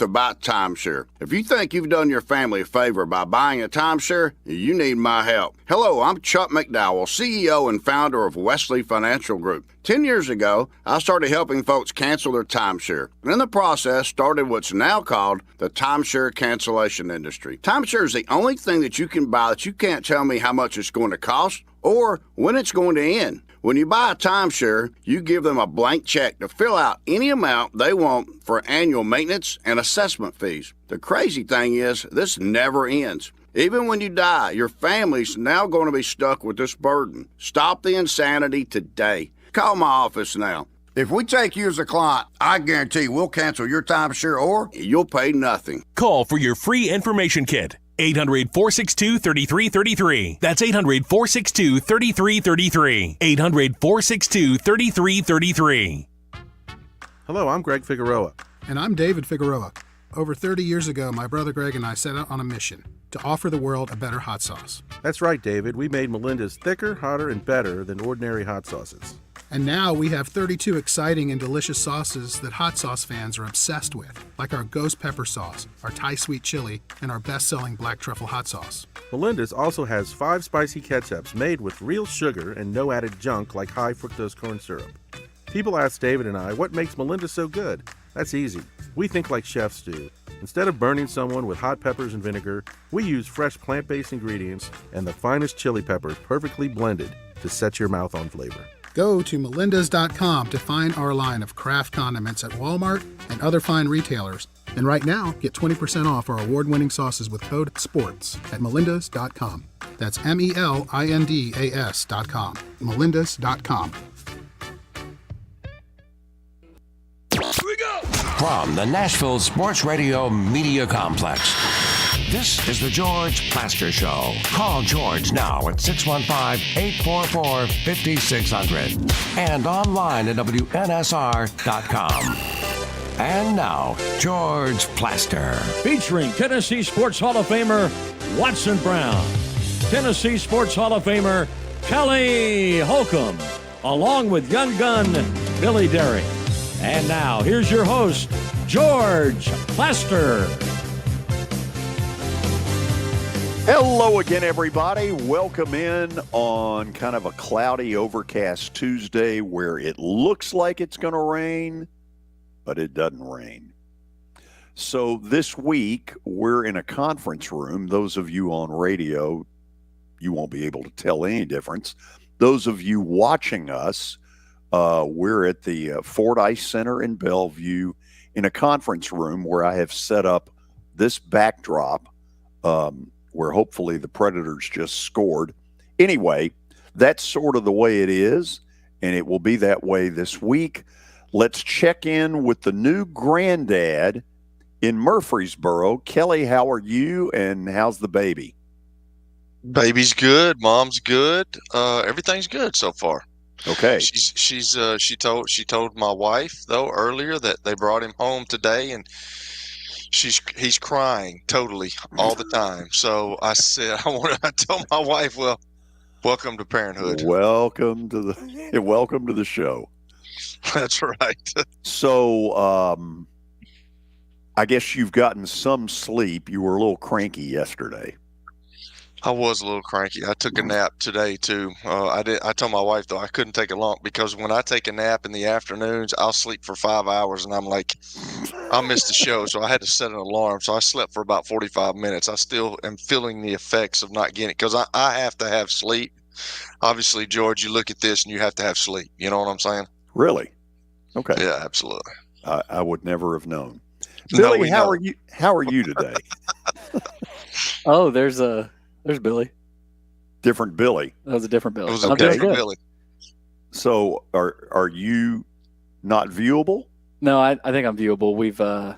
About timeshare. If you think you've done your family a favor by buying a timeshare, you need my help. Hello, I'm Chuck McDowell, CEO and founder of Wesley Financial Group. 10 years ago, I started helping folks cancel their timeshare. And in the process, started what's now called the timeshare cancellation industry. Timeshare is the only thing that you can buy that you can't tell me how much it's going to cost or when it's going to end. When you buy a timeshare, you give them a blank check to fill out any amount they want for annual maintenance and assessment fees. The crazy thing is, this never ends. Even when you die, your family's now going to be stuck with this burden. Stop the insanity today. Call my office now. If we take you as a client, I guarantee we'll cancel your timeshare or you'll pay nothing. Call for your free information kit. 800-462-3333. That's 800-462-3333. 800-462-3333. Hello, I'm Greg Figueroa. And I'm David Figueroa. Over 30 years ago, my brother Greg and I set out on a mission to offer the world a better hot sauce. That's right, David. We made Melinda's thicker, hotter, and better than ordinary hot sauces. And now we have 32 exciting and delicious sauces that hot sauce fans are obsessed with, like our ghost pepper sauce, our Thai sweet chili, and our best-selling black truffle hot sauce. Melinda's also has 5 spicy ketchups made with real sugar and no added junk like high fructose corn syrup. People ask David and I, what makes Melinda so good? That's easy. We think like chefs do. Instead of burning someone with hot peppers and vinegar, we use fresh plant-based ingredients and the finest chili peppers perfectly blended to set your mouth on flavor. Go to melindas.com to find our line of craft condiments at Walmart and other fine retailers. And right now, get 20% off our award-winning sauces with code SPORTS at melindas.com. That's melindas.com. melindas.com. From the Nashville Sports Radio Media Complex, this is the George Plaster Show. Call George now at 615-844-5600 and online at WNSR.com. And now, George Plaster. Featuring Tennessee Sports Hall of Famer Watson Brown, Tennessee Sports Hall of Famer Kelly Holcomb, along with young gun Billy Derrick. And now, here's your host, George Plaster. Hello again, everybody. Welcome in on kind of a cloudy, overcast Tuesday where it looks like it's going to rain, but it doesn't rain. So this week, we're in a conference room. Those of you on radio, you won't be able to tell any difference. Those of you watching us, we're at the Fordyce Center in Bellevue in a conference room where I have set up this backdrop where hopefully the Predators just scored. Anyway, that's sort of the way it is, and it will be that way this week. Let's check in with the new granddad in Murfreesboro. Kelly, how are you, and how's the baby? Baby's good. Mom's good. Everything's good so far. Okay. She told my wife though earlier that they brought him home today, and he's crying totally all the time. So I said I told my wife, well, welcome to parenthood. Welcome to the show. That's right. So I guess you've gotten some sleep. You were a little cranky yesterday. I was a little cranky. I took a nap today too. I told my wife though I couldn't take it long because when I take a nap in the afternoons, I'll sleep for 5 hours and I'm like, I'll miss the show. So I had to set an alarm. So I slept for about 45 minutes. I still am feeling the effects of not getting it because I have to have sleep. Obviously, George, you look at this and you have to have sleep. You know what I'm saying? Really? Okay. Yeah, absolutely. I would never have known. Billy, how are you? How are you today? Oh, there's Billy. Different Billy. That was a different Billy. It was a different Billy. So are you not viewable? No, I think I'm viewable. We've got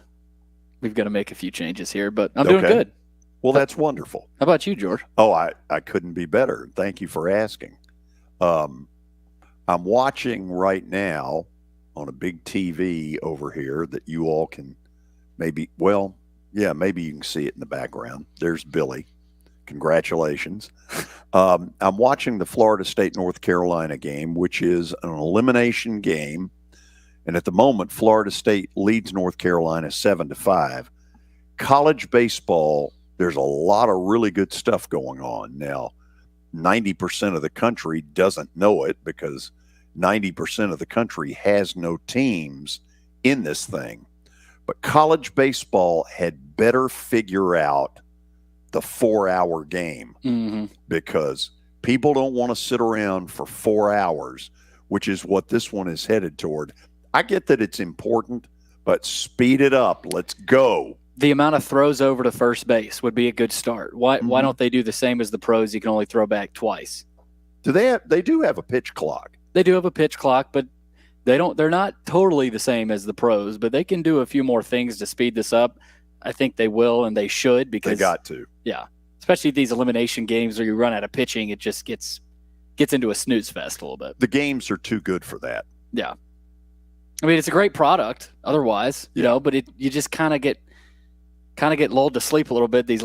to make a few changes here, but I'm doing good. Well, that's wonderful. How about you, George? Oh, I couldn't be better. Thank you for asking. I'm watching right now on a big TV over here that you all can maybe you can see it in the background. There's Billy. Congratulations. I'm watching the Florida State-North Carolina game, which is an elimination game. And at the moment, Florida State leads North Carolina 7-5. College baseball, there's a lot of really good stuff going on. Now, 90% of the country doesn't know it because 90% of the country has no teams in this thing. But college baseball had better figure out the 4-hour game because people don't want to sit around for 4 hours, which is what this one is headed toward. I get that it's important, but speed it up. Let's go. The amount of throws over to first base would be a good start. Why don't they do the same as the pros? You can only throw back twice. They do have a pitch clock. They do have a pitch clock, but they're not totally the same as the pros, but they can do a few more things to speed this up. I think they will and they should because they got to. Yeah. Especially these elimination games where you run out of pitching, it just gets into a snooze fest a little bit. The games are too good for that. Yeah. I mean, it's a great product otherwise, you know, but you just kind of get lulled to sleep a little bit. These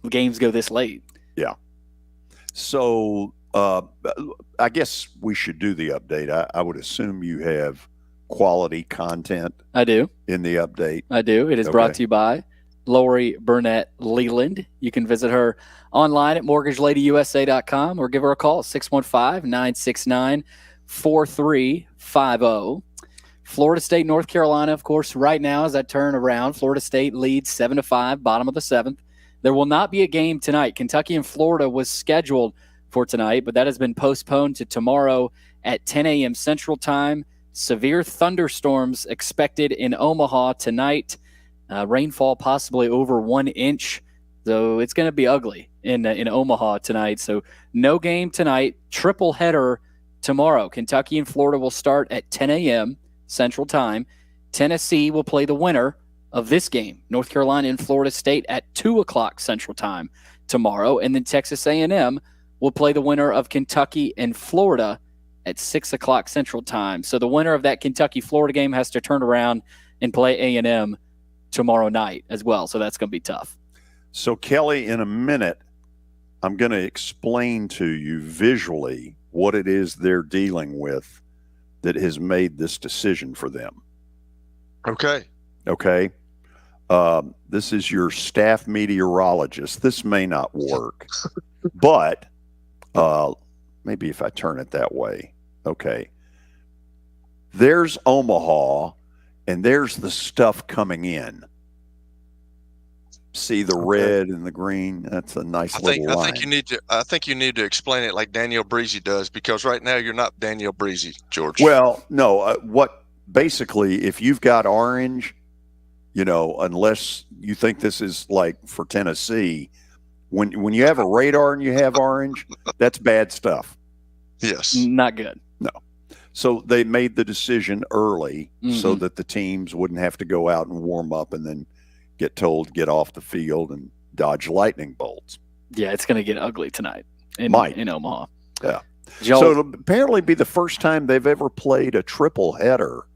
games go this late. Yeah. So I guess we should do the update. I would assume you have quality content. I do. In the update. I do. It is brought to you by Lori Burnett Leland. You can visit her online at mortgageladyyusa.com or give her a call, 615-969-4350. Florida State, North Carolina, of course, right now as I turn around, Florida State leads 7-5, bottom of the 7th. There will not be a game tonight. Kentucky and Florida was scheduled for tonight, but that has been postponed to tomorrow at 10 a.m. Central Time. Severe thunderstorms expected in Omaha tonight. Rainfall possibly over 1 inch, so it's going to be ugly in Omaha tonight. So no game tonight, triple header tomorrow. Kentucky and Florida will start at 10 a.m. Central Time. Tennessee will play the winner of this game, North Carolina and Florida State, at 2 o'clock Central Time tomorrow. And then Texas A&M will play the winner of Kentucky and Florida at 6 o'clock Central Time. So the winner of that Kentucky-Florida game has to turn around and play A&M tomorrow night as well. So that's going to be tough. So, Kelly, in a minute, I'm going to explain to you visually what it is they're dealing with that has made this decision for them. Okay. Okay. This is your staff meteorologist. This may not work, but maybe if I turn it that way. Okay. There's Omaha, and there's the stuff coming in. See the red and the green? That's a nice little line. I think you need to explain it like Daniel Breezy does, because right now you're not Daniel Breezy, George. Well, no. Basically, if you've got orange, unless you think this is like for Tennessee, when you have a radar and you have orange, that's bad stuff. Yes. Not good. No. So they made the decision early so that the teams wouldn't have to go out and warm up and then get told to get off the field and dodge lightning bolts. Yeah, it's going to get ugly tonight in Omaha. Yeah. So it'll apparently be the first time they've ever played a triple header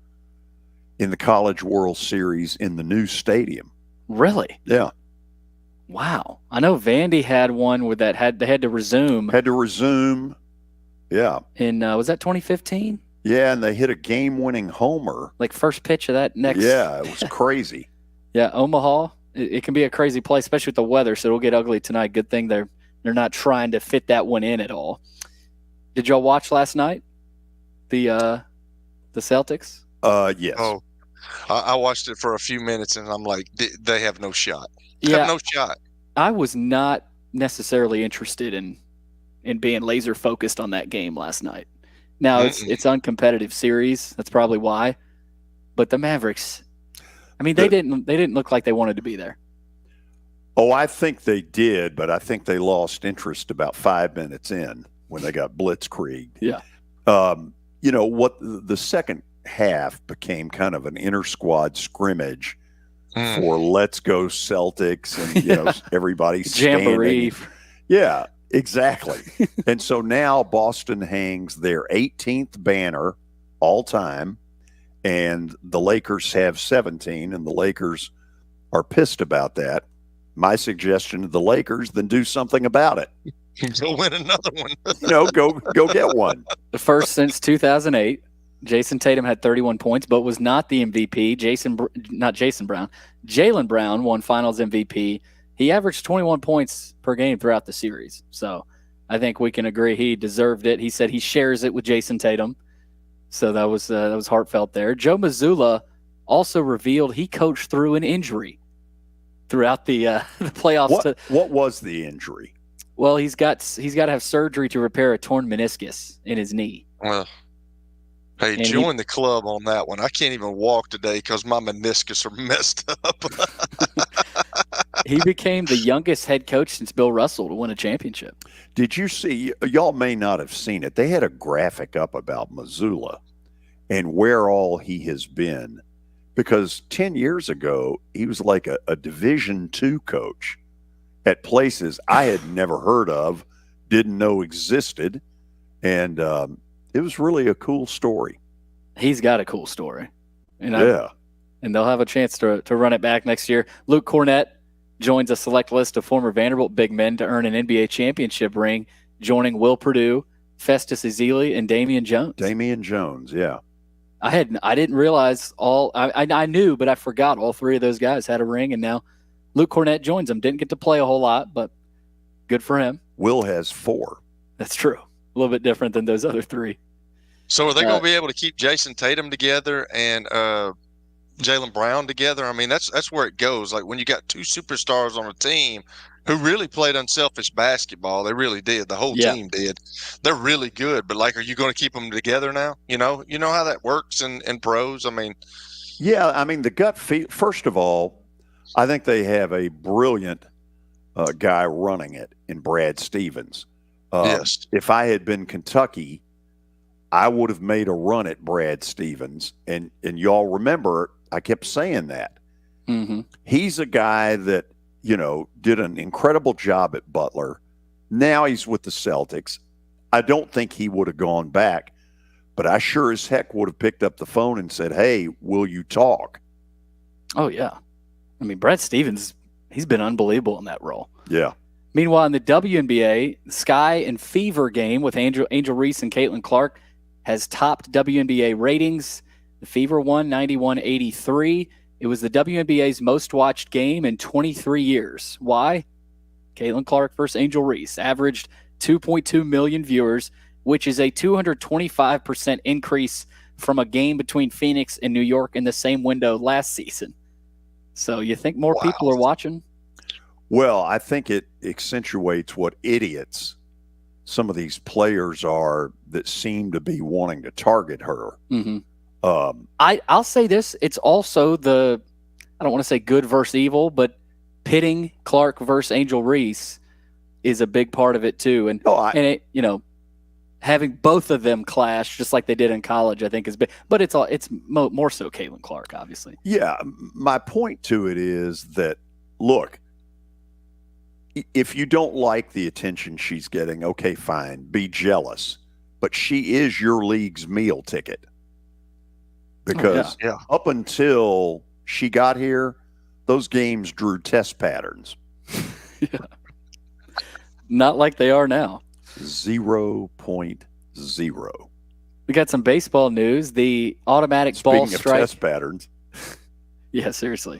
in the College World Series in the new stadium. Really? Yeah. Wow. I know Vandy had one where they had to resume. Yeah. In was that 2015? Yeah, and they hit a game-winning homer. Like first pitch of that next. Yeah, it was crazy. Yeah, Omaha, it can be a crazy place, especially with the weather, so it'll get ugly tonight. Good thing they're not trying to fit that one in at all. Did y'all watch last night? The Celtics? Yes. Oh, I watched it for a few minutes, and I'm like, they have no shot. Yeah, have no shot. I was not necessarily interested in being laser focused on that game last night. Now it's uncompetitive series. That's probably why. But the Mavericks, I mean, they didn't look like they wanted to be there. Oh, I think they did, but I think they lost interest about 5 minutes in when they got blitzkrieged. Yeah. What the second half became kind of an inter-squad scrimmage for let's go Celtics and everybody Jamboree. Yeah, exactly. And so now Boston hangs their 18th banner all time, and the Lakers have 17, and the Lakers are pissed about that. My suggestion to the Lakers, then do something about it. Go win another one. Go get one. The first since 2008. Jason Tatum had 31 points, but was not the MVP. Jaylen Brown won Finals MVP. He averaged 21 points per game throughout the series. So I think we can agree he deserved it. He said he shares it with Jason Tatum. So that was heartfelt there. Joe Mazzulla also revealed he coached through an injury throughout the playoffs. What was the injury? Well, he's got to have surgery to repair a torn meniscus in his knee. Well, hey, And join the club on that one. I can't even walk today because my meniscus are messed up. He became the youngest head coach since Bill Russell to win a championship. Did you see? Y'all may not have seen it. They had a graphic up about Mazzulla and where all he has been. Because 10 years ago, he was like a Division II coach at places I had never heard of, didn't know existed. And it was really a cool story. He's got a cool story. And they'll have a chance to run it back next year. Luke Cornett joins a select list of former Vanderbilt big men to earn an NBA championship ring, joining Will Perdue, Festus Ezeli, and Damian Jones. Damian Jones, yeah. I didn't realize I knew, but I forgot all three of those guys had a ring, and now Luke Cornett joins them. Didn't get to play a whole lot, but good for him. Will has 4. That's true. A little bit different than those other 3. So are they going to be able to keep Jason Tatum together and Jaylen Brown together? I mean, that's where it goes. Like when you got 2 superstars on a team who really played unselfish basketball, they really did. The whole team did. They're really good, but like, are you going to keep them together now? You know how that works in pros. I mean, yeah. I mean, the gut feel. First of all, I think they have a brilliant guy running it in Brad Stevens. Yes. If I had been Kentucky, I would have made a run at Brad Stevens, and y'all remember I kept saying that. Mm-hmm. He's a guy that did an incredible job at Butler. Now he's with the Celtics. I don't think he would have gone back, but I sure as heck would have picked up the phone and said, "Hey, will you talk?" Oh yeah, I mean Brad Stevens, he's been unbelievable in that role. Yeah. Meanwhile, in the WNBA, Sky and Fever game with Angel Reese and Caitlin Clark has topped WNBA ratings. The Fever won 91-83. It was the WNBA's most watched game in 23 years. Why? Caitlin Clark versus Angel Reese averaged 2.2 million viewers, which is a 225% increase from a game between Phoenix and New York in the same window last season. So you think more people are watching? Well, I think it accentuates what idiots some of these players are that seem to be wanting to target her. Mm-hmm. I'll say this. It's also I don't want to say good versus evil, but pitting Clark versus Angel Reese is a big part of it too. And, having both of them clash just like they did in college, I think is big, but it's more so Caitlin Clark, obviously. Yeah. My point to it is that, look, if you don't like the attention she's getting, okay, fine, be jealous, but she is your league's meal ticket. Because up until she got here, those games drew test patterns. Yeah. Not like they are now. 0.0. We got some baseball news. The automatic ball strike. Speaking of test patterns. Yeah, seriously.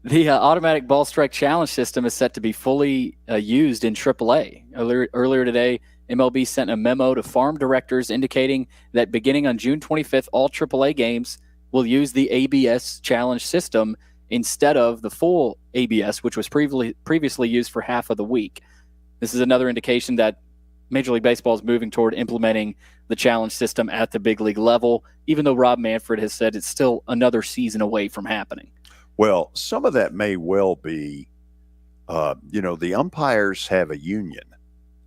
The automatic ball strike challenge system is set to be fully used in AAA. Earlier today, MLB sent a memo to farm directors indicating that beginning on June 25th, all AAA games will use the ABS challenge system instead of the full ABS, which was previously used for half of the week. This is another indication that Major League Baseball is moving toward implementing the challenge system at the big league level, even though Rob Manfred has said it's still another season away from happening. Well, some of that may well be, the umpires have a union,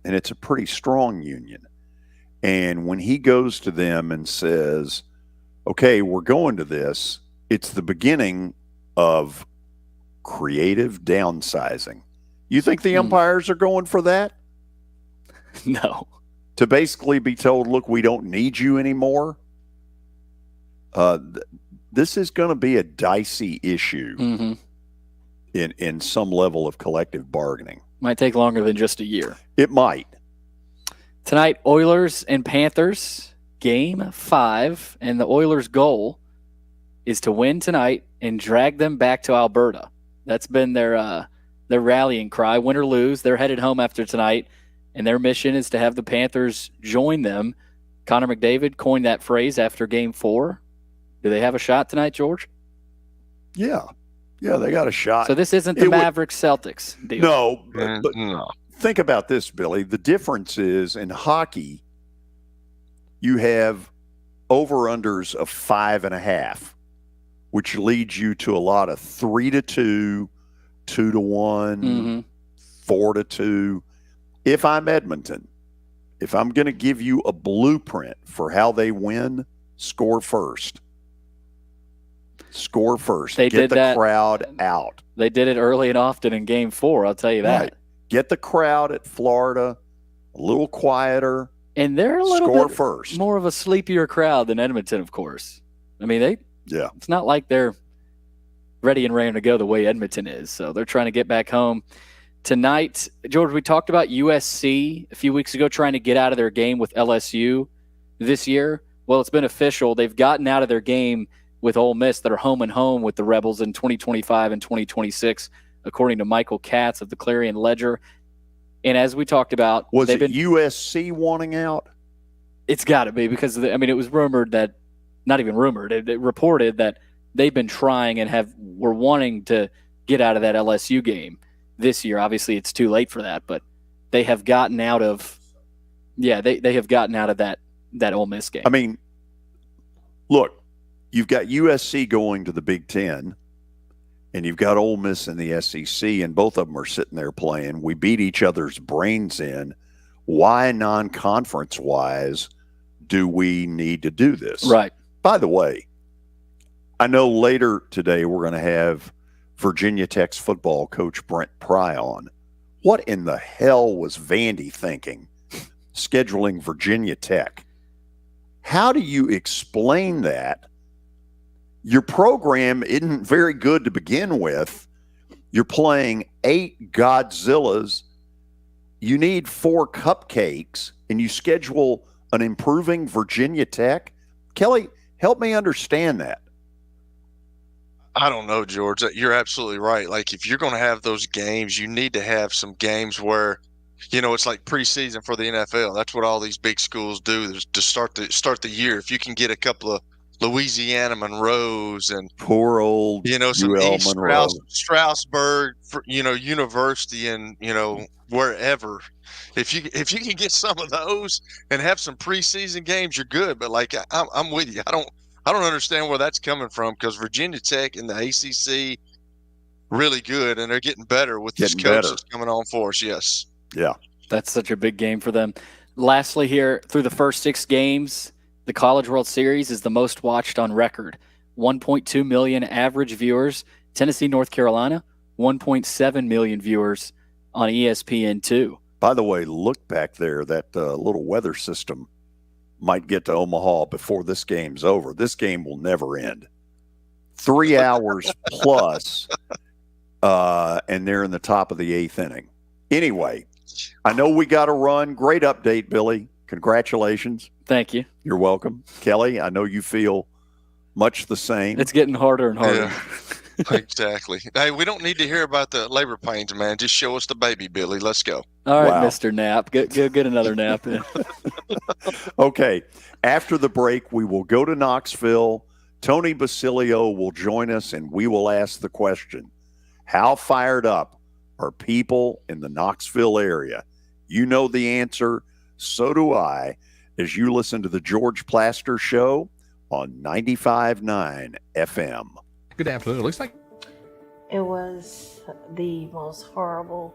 and it's a pretty strong union. And when he goes to them and says, okay, we're going to this, it's the beginning of creative downsizing. You think the umpires are going for that? No. To basically be told, look, we don't need you anymore? This is going to be a dicey issue in some level of collective bargaining. Might take longer than just a year. It might. Tonight, Oilers and Panthers. Game 5, and the Oilers' goal is to win tonight and drag them back to Alberta. That's been their rallying cry. Win or lose, they're headed home after tonight, and their mission is to have the Panthers join them. Connor McDavid coined that phrase after Game 4. Do they have a shot tonight, George? Yeah, they got a shot. So this isn't the Mavericks-Celtics deal. No, but No. think about this, Billy. The difference is in hockey, you have over-unders of 5.5, which leads you to a lot of 3-2, 2-1, 4-2. If I'm Edmonton, if I'm going to give you a blueprint for how they win, score first. Score first. They Get did the that. crowd out. They did it early and often in Game 4, I'll tell you that. Right. Get the crowd at Florida a little quieter. And they're a little Score bit first. more of a sleepier crowd than Edmonton, of course. I mean, it's not like they're ready and raring to go the way Edmonton is. So they're trying to get back home tonight. George, we talked about USC a few weeks ago trying to get out of their game with LSU this year. Well, it's been official. They've gotten out of their game with Ole Miss that are home and home with the Rebels in 2025 and 2026, according to Michael Katz of the Clarion Ledger. And as we talked about, was it USC wanting out? It's got to be because it was rumored that, not even rumored, it reported that they've been trying and were wanting to get out of that LSU game this year. Obviously, it's too late for that, but they have gotten out of, they have gotten out of that Ole Miss game. I mean, look, you've got USC going to the Big Ten, and you've got Ole Miss in the SEC, and both of them are sitting there playing. We beat each other's brains in. Why non-conference-wise do we need to do this? Right. By the way, I know later today we're going to have Virginia Tech's football coach Brent Pry on. What in the hell was Vandy thinking scheduling Virginia Tech? How do you explain that? Your program isn't very good to begin with. You're playing 8 Godzillas. You need 4 cupcakes, and you schedule an improving Virginia Tech? Kelly, help me understand that. I don't know, George. You're absolutely right. Like, if you're going to have those games, you need to have some games where, it's like preseason for the NFL. That's what all these big schools do to start the year. If you can get a couple of Louisiana Monroes and poor old some UL East Monroe. Strasburg, University, and wherever. If you can get some of those and have some preseason games, you're good. But like I'm with you. I don't understand where that's coming from, because Virginia Tech and the ACC really good, and they're getting better with this coach that's coming on for us. Yes. Yeah. That's such a big game for them. Lastly, here through the first 6 games, the College World Series is the most watched on record. 1.2 million average viewers. Tennessee, North Carolina, 1.7 million viewers on ESPN2. By the way, look back there. That little weather system might get to Omaha before this game's over. This game will never end. 3 hours plus, and they're in the top of the 8th inning. Anyway, I know we got to run. Great update, Billy. Congratulations. Thank you. You're welcome. Kelly, I know you feel much the same. It's getting harder and harder. Yeah, exactly. Hey, we don't need to hear about the labor pains, man. Just show us the baby, Billy. Let's go. All right, Wow. Mr. Nap. Get another nap in. Okay. After the break, we will go to Knoxville. Tony Basilio will join us, and we will ask the question, how fired up are people in the Knoxville area? You know the answer. So do I, as you listen to the George Plaster Show on 95.9 FM. Good afternoon. It looks like it was the most horrible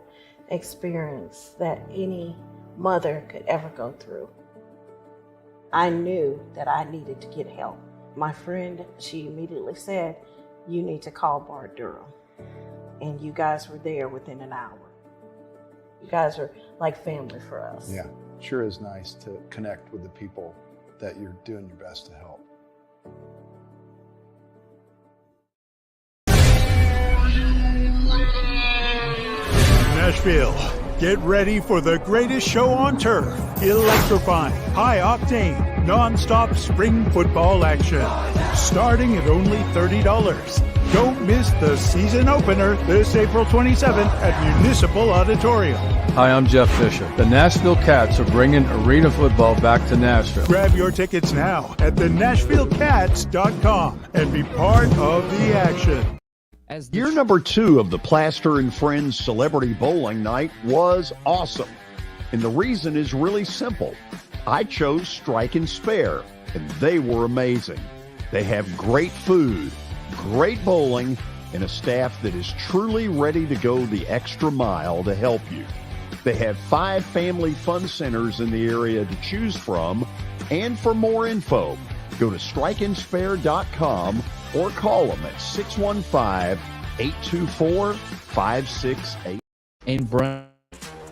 experience that any mother could ever go through. I knew that I needed to get help. My friend, she immediately said, you need to call Bart Durham. And you guys were there within an hour. You guys are like family for us. Yeah, sure is nice to connect with the people that you're doing your best to help. Nashville, get ready for the greatest show on turf. Electrifying, high octane, non-stop spring football action, starting at only $30. Don't miss the season opener this April 27th at Municipal Auditorium. Hi, I'm Jeff Fisher. The Nashville Cats are bringing arena football back to Nashville. Grab your tickets now at thenashvillecats.com and be part of the action. Year number 2 of the Plaster and Friends Celebrity Bowling Night was awesome. And the reason is really simple. I chose Strike and Spare, and they were amazing. They have great food, great bowling, and a staff that is truly ready to go the extra mile to help you. They have 5 family fun centers in the area to choose from, and for more info, go to strikeandspare.com or call them at 615-824-5688. And Brent.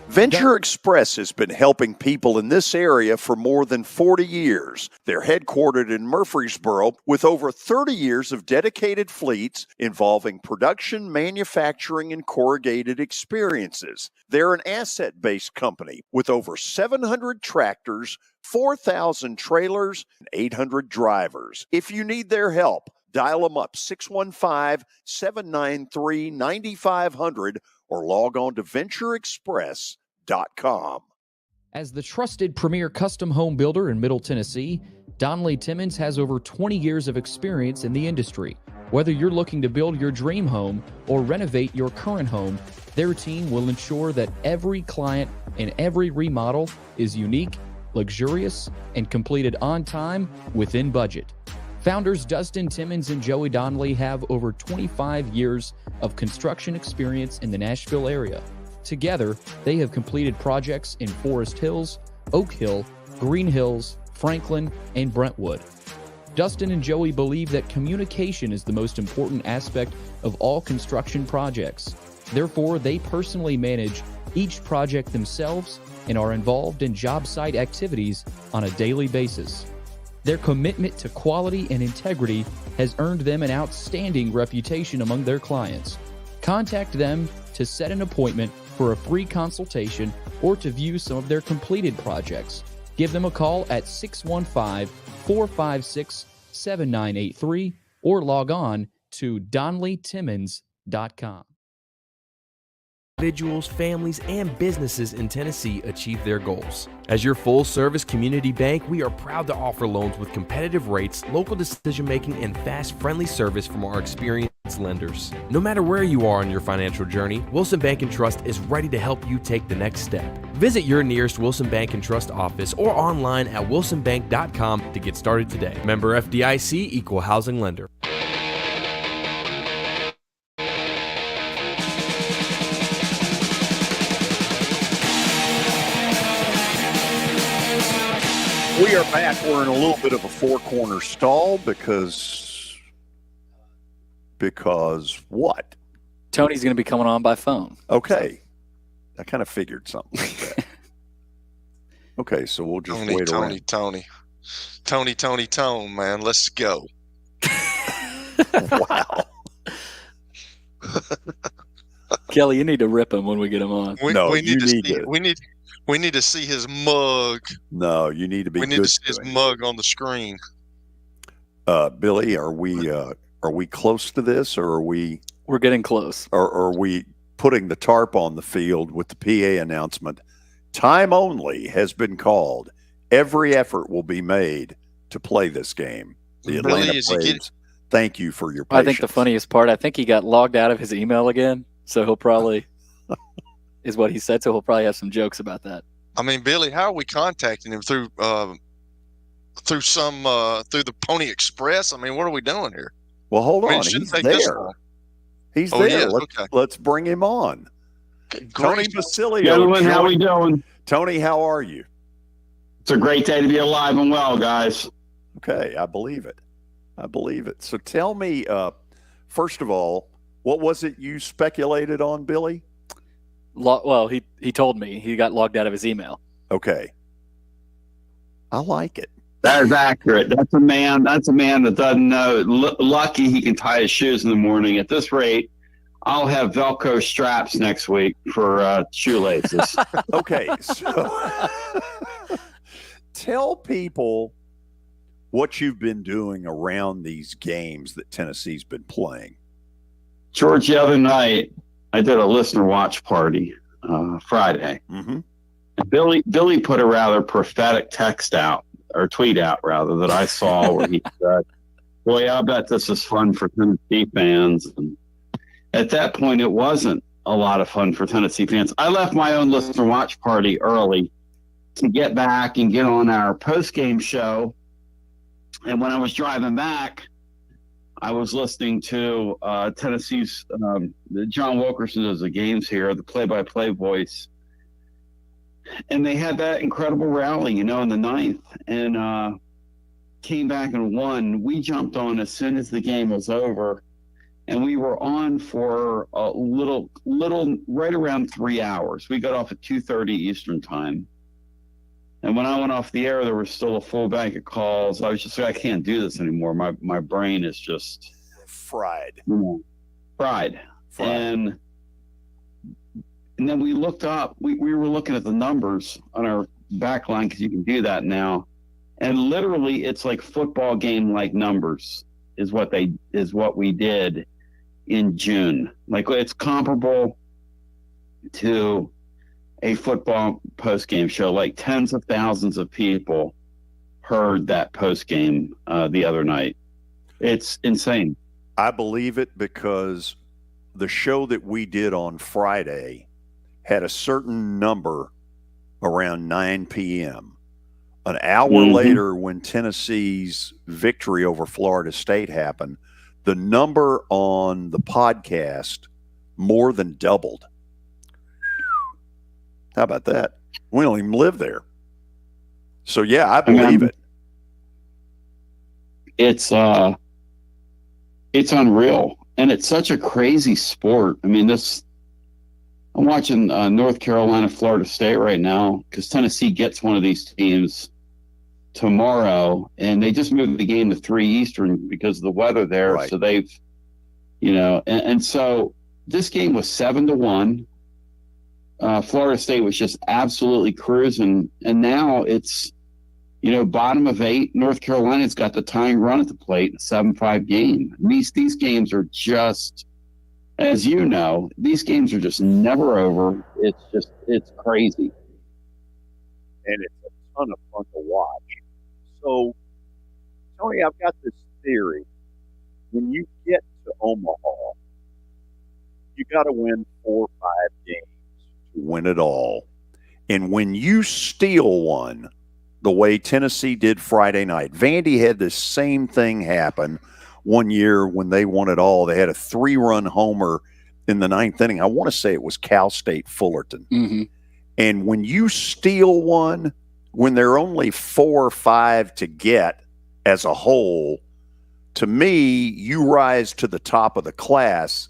Venture Express has been helping people in this area for more than 40 years. They're headquartered in Murfreesboro with over 30 years of dedicated fleets involving production, manufacturing, and corrugated experiences. They're an asset-based company with over 700 tractors, 4,000 trailers, and 800 drivers. If you need their help, dial them up 615-793-9500 or log on to ventureexpress.com. As the trusted premier custom home builder in Middle Tennessee, Donnelly Timmons has over 20 years of experience in the industry. Whether you're looking to build your dream home or renovate your current home, their team will ensure that every client and every remodel is unique, luxurious, and completed on time within budget. Founders Dustin Timmons and Joey Donnelly have over 25 years of construction experience in the Nashville area. Together, they have completed projects in Forest Hills, Oak Hill, Green Hills, Franklin, and Brentwood. Dustin and Joey believe that communication is the most important aspect of all construction projects. Therefore, they personally manage each project themselves and are involved in job site activities on a daily basis. Their commitment to quality and integrity has earned them an outstanding reputation among their clients. Contact them to set an appointment for a free consultation or to view some of their completed projects. Give them a call at 615-456-7983 or log on to DonnellyTimmons.com. Individuals, families, and businesses in Tennessee achieve their goals. As your full-service community bank, we are proud to offer loans with competitive rates, local decision-making, and fast, friendly service from our experienced lenders. No matter where you are on your financial journey, Wilson Bank & Trust is ready to help you take the next step. Visit your nearest Wilson Bank & Trust office or online at wilsonbank.com to get started today. Member FDIC, Equal Housing Lender. We are back. We're in a little bit of a four-corner stall because what? Tony's going to be coming on by phone. Okay. I kind of figured something like that. Okay, so we'll just wait around. Tony, man. Let's go. Wow. Kelly, you need to rip him when we get him on. We need to see his mug. No, you need to be. We need to see his mug on the screen. Billy, are we close to this, or are we? We're getting close. Or are we putting the tarp on the field with the PA announcement? Time only has been called. Every effort will be made to play this game. The Atlanta Braves. Thank you for your patience. I think the funniest part, I think he got logged out of his email again, so he'll probably is what he said. So he'll probably have some jokes about that. I mean, Billy, how are we contacting him through the Pony Express? I mean, what are we doing here? Well, hold on. He's there. He's there. Let's bring him on. Tony Basilio. Gentlemen, how we doing? Tony, how are you? It's a great day to be alive and well, guys. Okay, I believe it. So tell me, first of all, what was it you speculated on, Billy? Well, he told me he got logged out of his email. Okay. I like it. That is accurate. That's a man that doesn't know. Lucky he can tie his shoes in the morning. At this rate, I'll have Velcro straps next week for shoelaces. Okay. So tell people what you've been doing around these games that Tennessee's been playing. George, the other night, I did a listener watch party Friday. Mm-hmm. And Billy put a rather prophetic text out, or tweet out, rather, that I saw where he said, boy, I bet this is fun for Tennessee fans. And at that point, it wasn't a lot of fun for Tennessee fans. I left my own listener watch party early to get back and get on our post-game show. And when I was driving back, I was listening to Tennessee's John Wilkerson does the games here, the play-by-play voice. And they had that incredible rally, in the ninth, and came back and won. We jumped on as soon as the game was over, and we were on for a little right around 3 hours. We got off at 2:30 Eastern time. And when I went off the air, there was still a full bank of calls. I was just like, I can't do this anymore. My brain is just fried. Fried. And then we looked up. We were looking at the numbers on our back line, because you can do that now. And literally, it's like football game like numbers is what we did in June. Like, it's comparable to a football post-game show. Like, tens of thousands of people heard that post-game the other night. It's insane. I believe it, because the show that we did on Friday had a certain number around 9 p.m. An hour later, when Tennessee's victory over Florida State happened, the number on the podcast more than doubled. How about that? We don't even live there. So, yeah, I believe it. It's unreal. And it's such a crazy sport. I mean, I'm watching North Carolina, Florida State right now, because Tennessee gets one of these teams tomorrow, and they just moved the game to 3 Eastern because of the weather there. Right. So they've, and so this game was 7-1. Florida State was just absolutely cruising, and now it's, bottom of 8. North Carolina's got the tying run at the plate, a 7-5 game. These games are just, as you know, these games are just never over. It's crazy. And it's a ton of fun to watch. So, Tony, I've got this theory. When you get to Omaha, you got to win 4 or 5 games to win it all. And when you steal one, the way Tennessee did Friday night, Vandy had the same thing happen one year when they won it all. They had a 3-run homer in the 9th inning. I want to say it was Cal State Fullerton. Mm-hmm. And when you steal one, when there are only 4 or 5 to get as a whole, to me, you rise to the top of the class.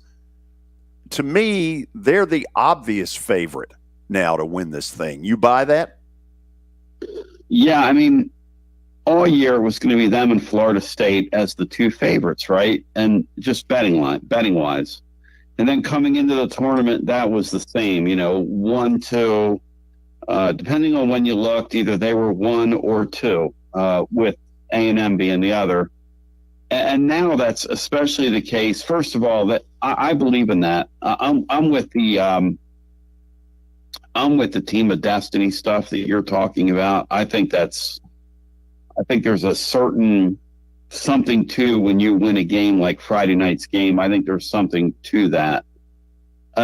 To me, they're the obvious favorite now to win this thing. You buy that? Yeah, I mean, all year it was going to be them and Florida State as the 2 favorites, right? And just betting wise. And then coming into the tournament, that was the same, 1, 2, depending on when you looked, either they were 1 or 2, with A&M being the other. And now that's especially the case. First of all, that I believe in that. I'm with the team of destiny stuff that you're talking about. I think there's a certain something to when you win a game like Friday night's game. I think there's something to that.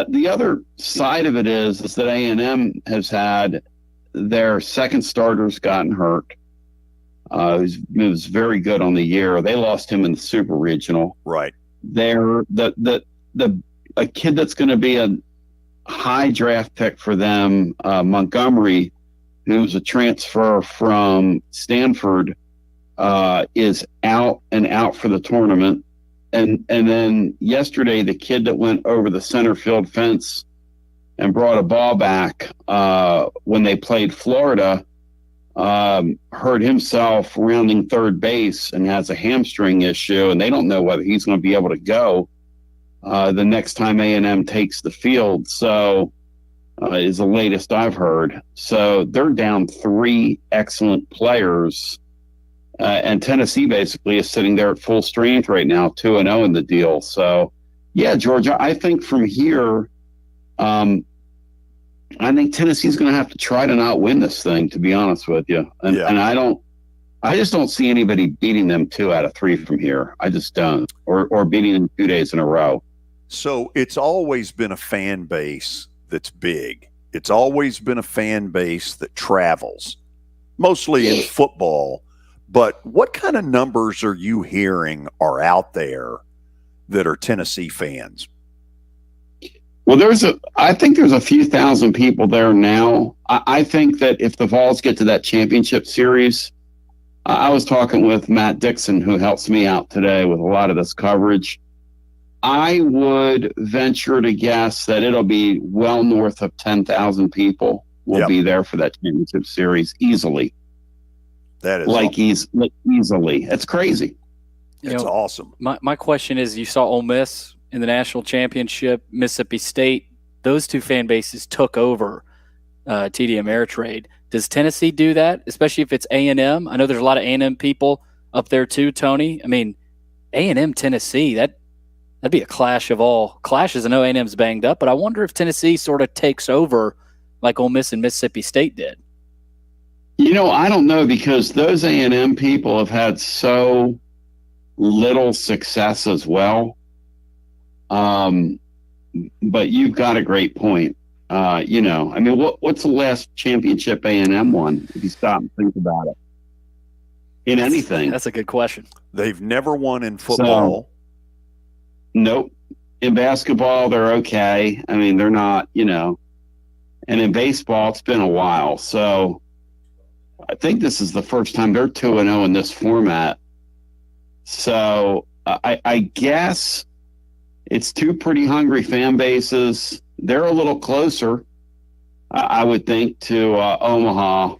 The other side of it is that A&M has had their second starters gotten hurt. It was very good on the year. They lost him in the Super Regional. Right. They're a kid that's going to be a high draft pick for them, Montgomery, who's a transfer from Stanford, is out for the tournament. And then yesterday, the kid that went over the center field fence and brought a ball back when they played Florida, hurt himself rounding third base and has a hamstring issue, and they don't know whether he's going to be able to go the next time A&M takes the field. So is the latest I've heard. So they're down 3 excellent players. And Tennessee basically is sitting there at full strength right now, 2-0 in the deal. So, yeah, Georgia, I think from here, I think Tennessee's going to have to try to not win this thing, to be honest with you. And I just don't see anybody beating them 2 out of 3 from here. I just don't, or beating them 2 days in a row. So it's always been a fan base that's big. It's always been a fan base that travels, mostly in football. But what kind of numbers are you hearing are out there that are Tennessee fans? Well, I think there's a few thousand people there now. I think that if the Vols get to that championship series, I was talking with Matt Dixon, who helps me out today with a lot of this coverage. I would venture to guess that it'll be well north of 10,000 people will be there for that championship series easily. That is easily. It's crazy. It's awesome. My question is, you saw Ole Miss in the national championship, Mississippi State. Those two fan bases took over TD Ameritrade. Does Tennessee do that, especially if it's A&M? I know there's a lot of A&M people up there too, Tony. I mean, A&M, Tennessee, that'd be a clash of all clashes. I know A&M's banged up, but I wonder if Tennessee sort of takes over like Ole Miss and Mississippi State did. I don't know, because those A&M people have had so little success as well. But you've got a great point. I mean, what's the last championship A&M won, if you stop and think about it? In anything. That's a good question. They've never won in football. Nope. In basketball, they're okay. I mean, they're not, and in baseball, it's been a while. So I think this is the first time they're 2-0 in this format. So I guess it's two pretty hungry fan bases. They're a little closer, I would think, to Omaha.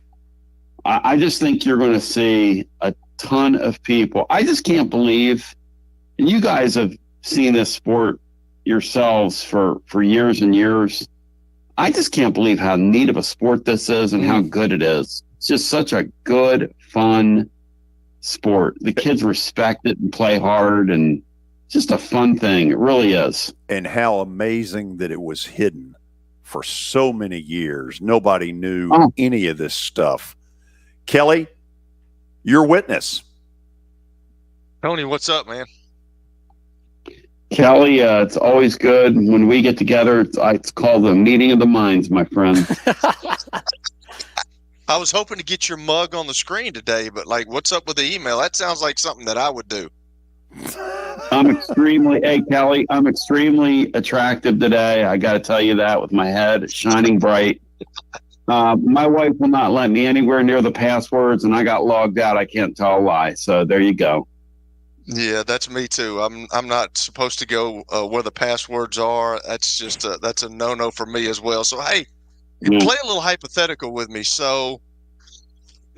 I just think you're going to see a ton of people. I just can't believe, and you guys have seen this sport yourselves for years and years. I just can't believe how neat of a sport this is and how good it is. It's just such a good, fun sport. The kids respect it and play hard, and just a fun thing. It really is. And how amazing that it was hidden for so many years. Nobody knew any of this stuff. Kelly, your witness. Tony, what's up, man? Kelly, it's always good when we get together. It's called the meeting of the minds, my friend. I was hoping to get your mug on the screen today, but what's up with the email? That sounds like something that I would do. Hey, Kelly, I'm extremely attractive today. I got to tell you that, with my head shining bright. My wife will not let me anywhere near the passwords, and I got logged out. I can't tell a lie. So there you go. Yeah, that's me too. I'm not supposed to go where the passwords are. That's just that's a no-no for me as well. So hey, play a little hypothetical with me. So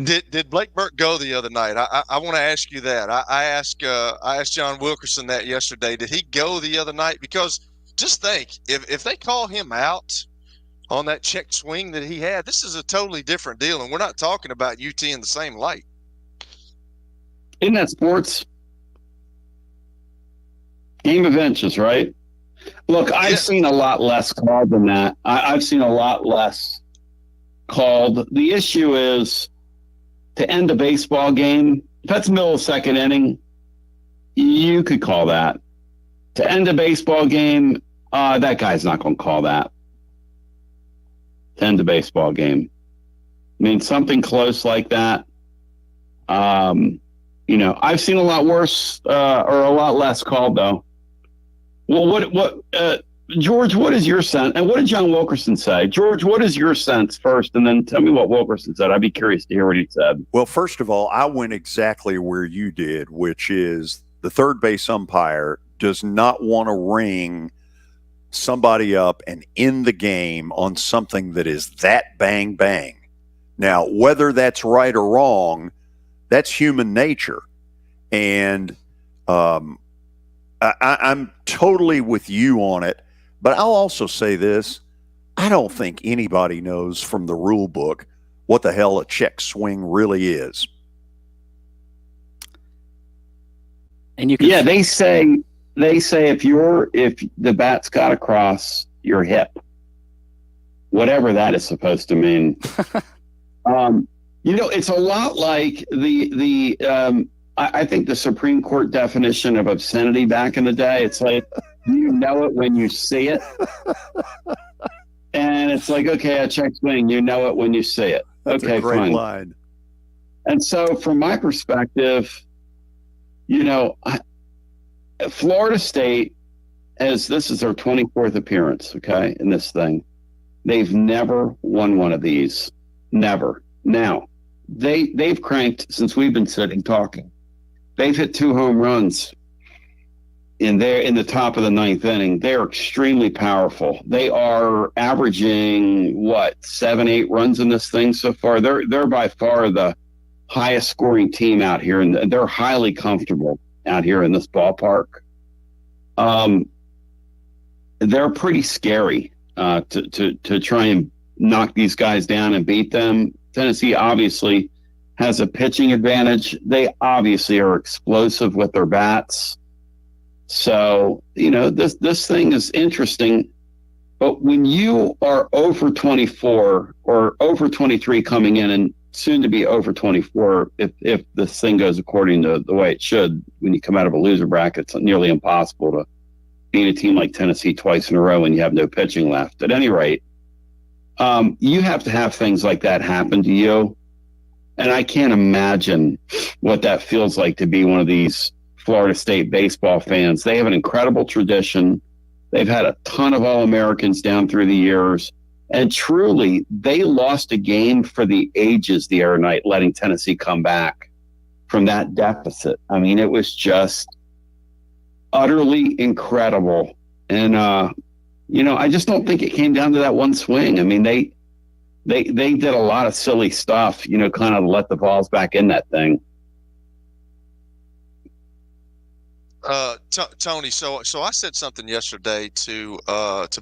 did Blake Burke go the other night? I want to ask you that. I asked John Wilkerson that yesterday. Did he go the other night? Because just think, if they call him out on that check swing that he had, this is a totally different deal, and we're not talking about UT in the same light. Isn't that sports? Game of inches, right? Look, I've seen a lot less called than that. I've seen a lot less called. The issue is, to end a baseball game, if that's middle of second inning, you could call that. To end a baseball game, that guy's not going to call that. To end a baseball game. I mean, something close like that. I've seen a lot worse or a lot less called, though. Well, George, what is your sense? And what did John Wilkerson say? George, what is your sense first? And then tell me what Wilkerson said. I'd be curious to hear what he said. Well, first of all, I went exactly where you did, which is the third base umpire does not want to ring somebody up and end the game on something that is that bang, bang. Now, whether that's right or wrong, that's human nature. And I'm totally with you on it. But I'll also say this. I don't think anybody knows from the rule book what the hell a check swing really is. And you can they say if the bat's got across your hip, whatever that is supposed to mean. It's a lot like I think the Supreme Court definition of obscenity back in the day. It's like, you know it when you see it. And it's like, okay, a check swing, you know it when you see it. That's okay, a great fine. line. And so from my perspective, Florida State, this is their 24th appearance, okay, in this thing. They've never won one of these. Never. Now, they've cranked, since we've been sitting talking, they've hit 2 home runs in the top of the 9th inning. They're extremely powerful. They are averaging 7-8 runs in this thing so far. They're by far the highest scoring team out here, and they're highly comfortable out here in this ballpark. They're pretty scary to try and knock these guys down and beat them. Tennessee obviously has a pitching advantage. They obviously are explosive with their bats. So, this thing is interesting. But when you are over 24 or over 23 coming in and soon to be over 24, if this thing goes according to the way it should, when you come out of a loser bracket, it's nearly impossible to beat a team like Tennessee twice in a row when you have no pitching left. At any rate, you have to have things like that happen to you. And I can't imagine what that feels like to be one of these Florida State baseball fans. They have an incredible tradition. They've had a ton of All-Americans down through the years. And truly, they lost a game for the ages the other night, letting Tennessee come back from that deficit. I mean, it was just utterly incredible. And, I just don't think it came down to that one swing. I mean, they did a lot of silly stuff, kind of let the balls back in that thing. Tony, so I said something yesterday to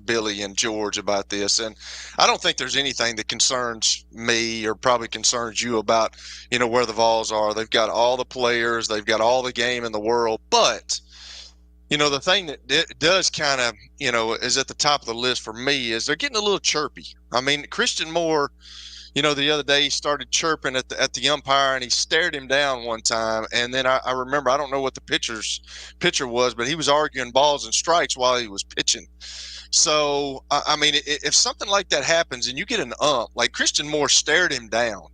Billy and George about this, and I don't think there's anything that concerns me or probably concerns you about, where the Vols are. They've got all the players, they've got all the game in the world, but the thing that does kind of, is at the top of the list for me is they're getting a little chirpy. I mean, Christian Moore, the other day he started chirping at the umpire, and he stared him down one time. And then I remember, I don't know what the pitcher was, but he was arguing balls and strikes while he was pitching. So, I mean, if something like that happens and you get an ump, like Christian Moore stared him down,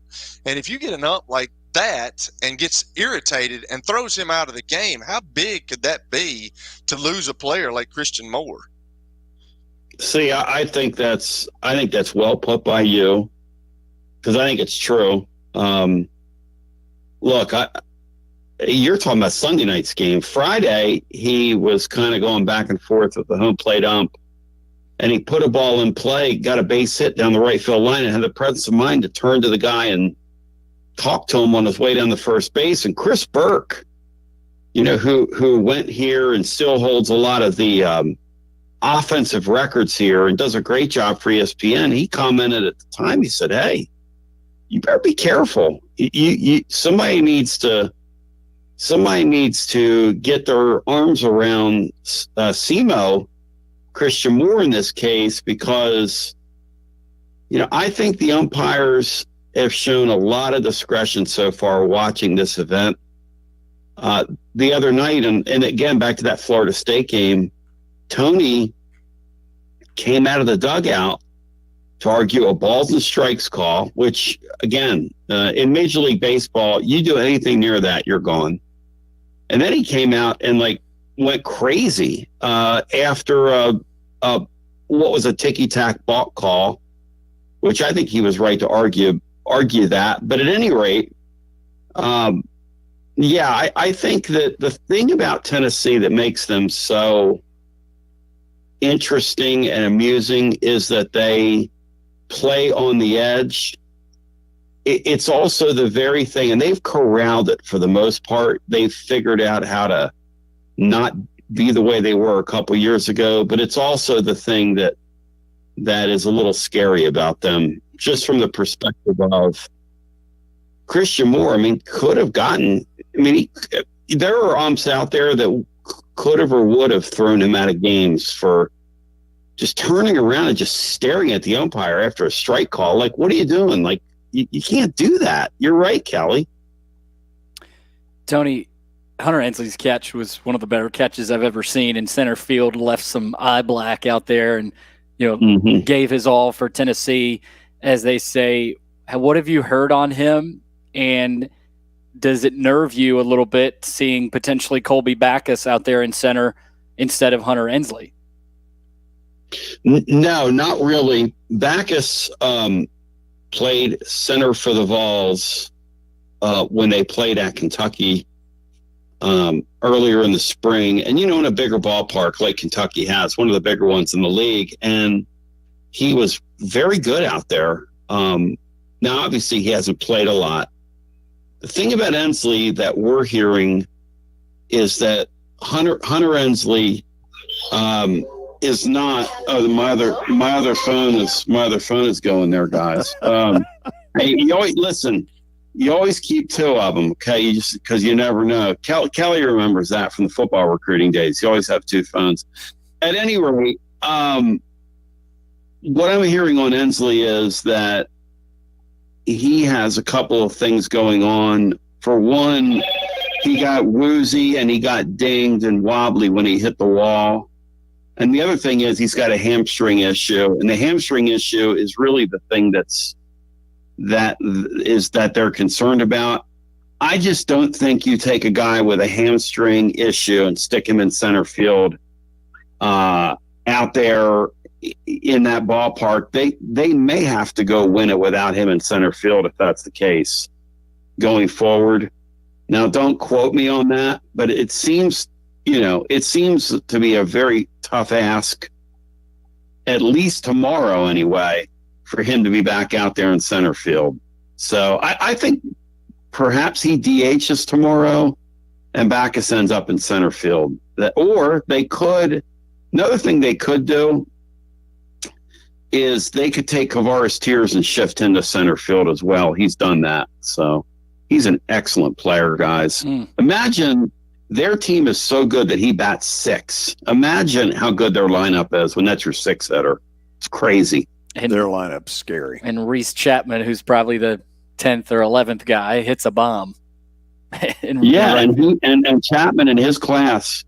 and if you get an ump like that and gets irritated and throws him out of the game, how big could that be to lose a player like Christian Moore? See, I think that's well put by you, because I think it's true. Look, you're talking about Sunday night's game. Friday, he was kind of going back and forth with the home plate ump, and he put a ball in play, got a base hit down the right field line, and had the presence of mind to turn to the guy and talk to him on his way down the first base. And Chris Burke, who went here and still holds a lot of the offensive records here and does a great job for ESPN, he commented at the time, he said, "Hey, you better be careful. Somebody needs to get their arms around SEMO, Christian Moore in this case, because, I think the umpires have shown a lot of discretion so far watching this event. The other night, and again, back to that Florida State game, Tony came out of the dugout to argue a balls and strikes call, which, again, in Major League Baseball, you do anything near that, you're gone. And then he came out and went crazy after what was a ticky-tack balk call, which I think he was right to argue that. But at any rate, I think that the thing about Tennessee that makes them so interesting and amusing is that they play on the edge. It's also the very thing, and they've corralled it for the most part. They've figured out how to not be the way they were a couple years ago, but it's also the thing that is a little scary about them, just from the perspective of Christian Moore. I mean, could have gotten, there are umps out there that could have or would have thrown him out of games for just turning around and just staring at the umpire after a strike call. Like, what are you doing? Like, you can't do that. You're right, Kelly. Tony, Hunter Ensley's catch was one of the better catches I've ever seen in center field. Left some eye black out there and, gave his all for Tennessee, as they say. What have you heard on him? And does it nerve you a little bit seeing potentially Colby Backus out there in center instead of Hunter Ensley? No, not really. Backus played center for the Vols when they played at Kentucky earlier in the spring. And, in a bigger ballpark like Kentucky has, one of the bigger ones in the league. And he was very good out there. Now, obviously, he hasn't played a lot. The thing about Ensley that we're hearing is that Hunter Ensley is not. Oh, my other phone is going there, guys. Hey, you always listen. You always keep two of them, okay? Because you never know. Kelly remembers that from the football recruiting days. You always have two phones. At any rate, what I'm hearing on Ensley is that he has a couple of things going on. For one, he got woozy and he got dinged and wobbly when he hit the wall. And the other thing is he's got a hamstring issue. And the hamstring issue is really the thing that they're concerned about. I just don't think you take a guy with a hamstring issue and stick him in center field out there in that ballpark. They may have to go win it without him in center field if that's the case going forward. Now, don't quote me on that, but it seems to be a very tough ask, at least tomorrow anyway, for him to be back out there in center field. So I think perhaps he DHs tomorrow and Backus ends up in center field. Or another thing they could do is they could take Kavaris Tears and shift him to center field as well. He's done that. So he's an excellent player, guys. Imagine their team is so good that he bats six. Imagine how good their lineup is when that's your six hitter. It's crazy. And their lineup's scary. And Reese Chapman, who's probably the 10th or 11th guy, hits a bomb. And Chapman in his class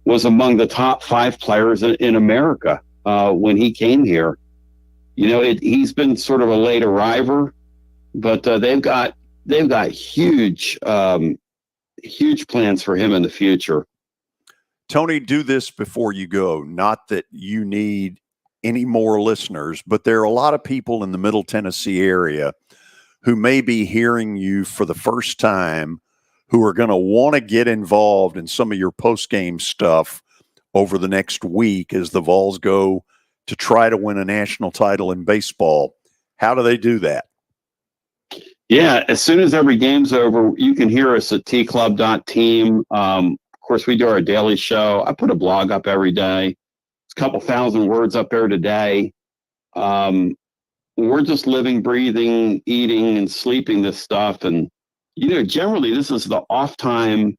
was among the top 5 players in America when he came here. He's been sort of a late arriver, but they've got huge plans for him in the future. Tony, do this before you go. Not that you need any more listeners, but there are a lot of people in the Middle Tennessee area who may be hearing you for the first time who are going to want to get involved in some of your post-game stuff over the next week as the Vols go to try to win a national title in baseball. How do they do that? Yeah, as soon as every game's over, you can hear us at tclub.team. Of course, we do our daily show. I put a blog up every day. A couple thousand words up there today. We're just living, breathing, eating, and sleeping this stuff. And, generally this is the off time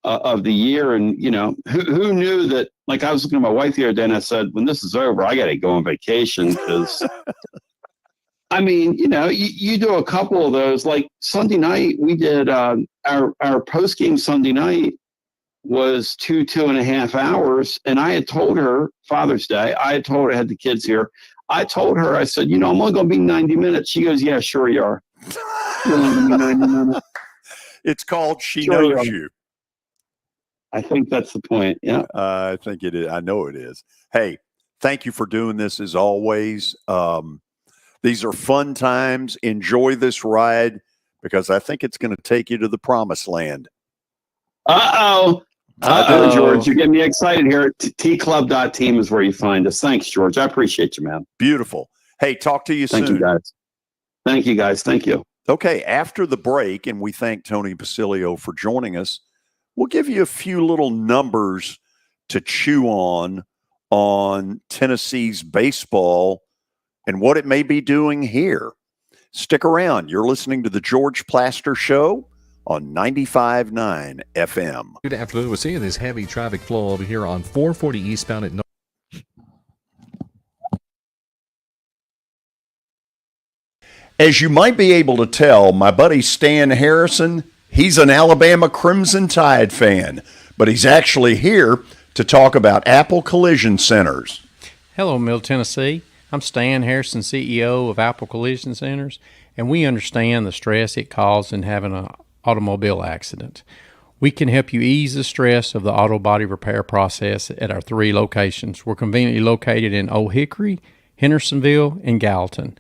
of the year. And, who knew that, like I was looking at my wife the other day and I said, when this is over, I got to go on vacation because, I mean, you do a couple of those. Like Sunday night, we did our post-game Sunday night was 2.5 hours. And I had told her Father's Day, I had the kids here. I told her, I said, I'm only going to be 90 minutes. She goes, yeah, sure you are. You're only going to be 90 minutes. It's called She Knows You. I think that's the point. Yeah. I think it is. I know it is. Hey, thank you for doing this as always. These are fun times. Enjoy this ride because I think it's going to take you to the promised land. Uh-oh. George, you're getting me excited here. tclub.team is where you find us. Thanks, George. I appreciate you, man. Beautiful. Hey, talk to you soon. Thank you, guys. Thank you, guys. Thank you. Okay, after the break, and we thank Tony Basilio for joining us, we'll give you a few little numbers to chew on Tennessee's baseball and what it may be doing here. Stick around. You're listening to the George Plaster Show on 95.9 FM. Good afternoon. We're seeing this heavy traffic flow over here on 440 eastbound at As you might be able to tell, my buddy Stan Harrison, he's an Alabama Crimson Tide fan, but he's actually here to talk about Apple Collision Centers. Hello, Middle Tennessee. I'm Stan Harrison, CEO of Apple Collision Centers, and we understand the stress it causes in having an automobile accident. We can help you ease the stress of the auto body repair process at our 3 locations. We're conveniently located in Old Hickory, Hendersonville, and Gallatin.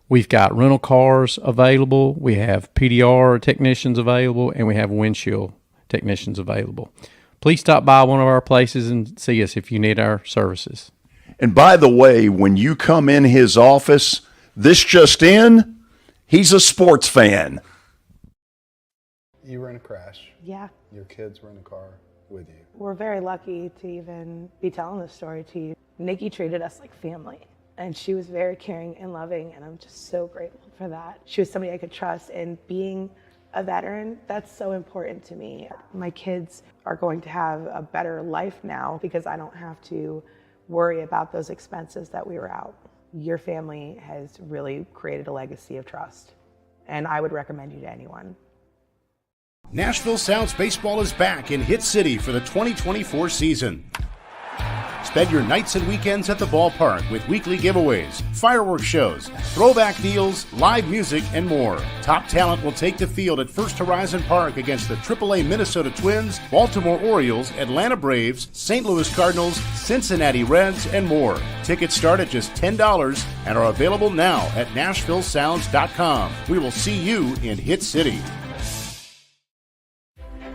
We've got rental cars available, we have PDR technicians available, and we have windshield technicians available. Please stop by one of our places and see us if you need our services. And by the way, when you come in his office, this just in, he's a sports fan. You were in a crash. Yeah. Your kids were in the car with you. We're very lucky to even be telling this story to you. Nikki treated us like family, and she was very caring and loving, and I'm just so grateful for that. She was somebody I could trust, and being a veteran, that's so important to me. My kids are going to have a better life now because I don't have to worry about those expenses that we were out. Your family has really created a legacy of trust, and I would recommend you to anyone. Nashville Sounds Baseball is back in Hit City for the 2024 season. Spend your nights and weekends at the ballpark with weekly giveaways, fireworks shows, throwback deals, live music, and more. Top talent will take the field at First Horizon Park against the AAA Minnesota Twins, Baltimore Orioles, Atlanta Braves, St. Louis Cardinals, Cincinnati Reds, and more. Tickets start at just $10 and are available now at NashvilleSounds.com. We will see you in Hit City.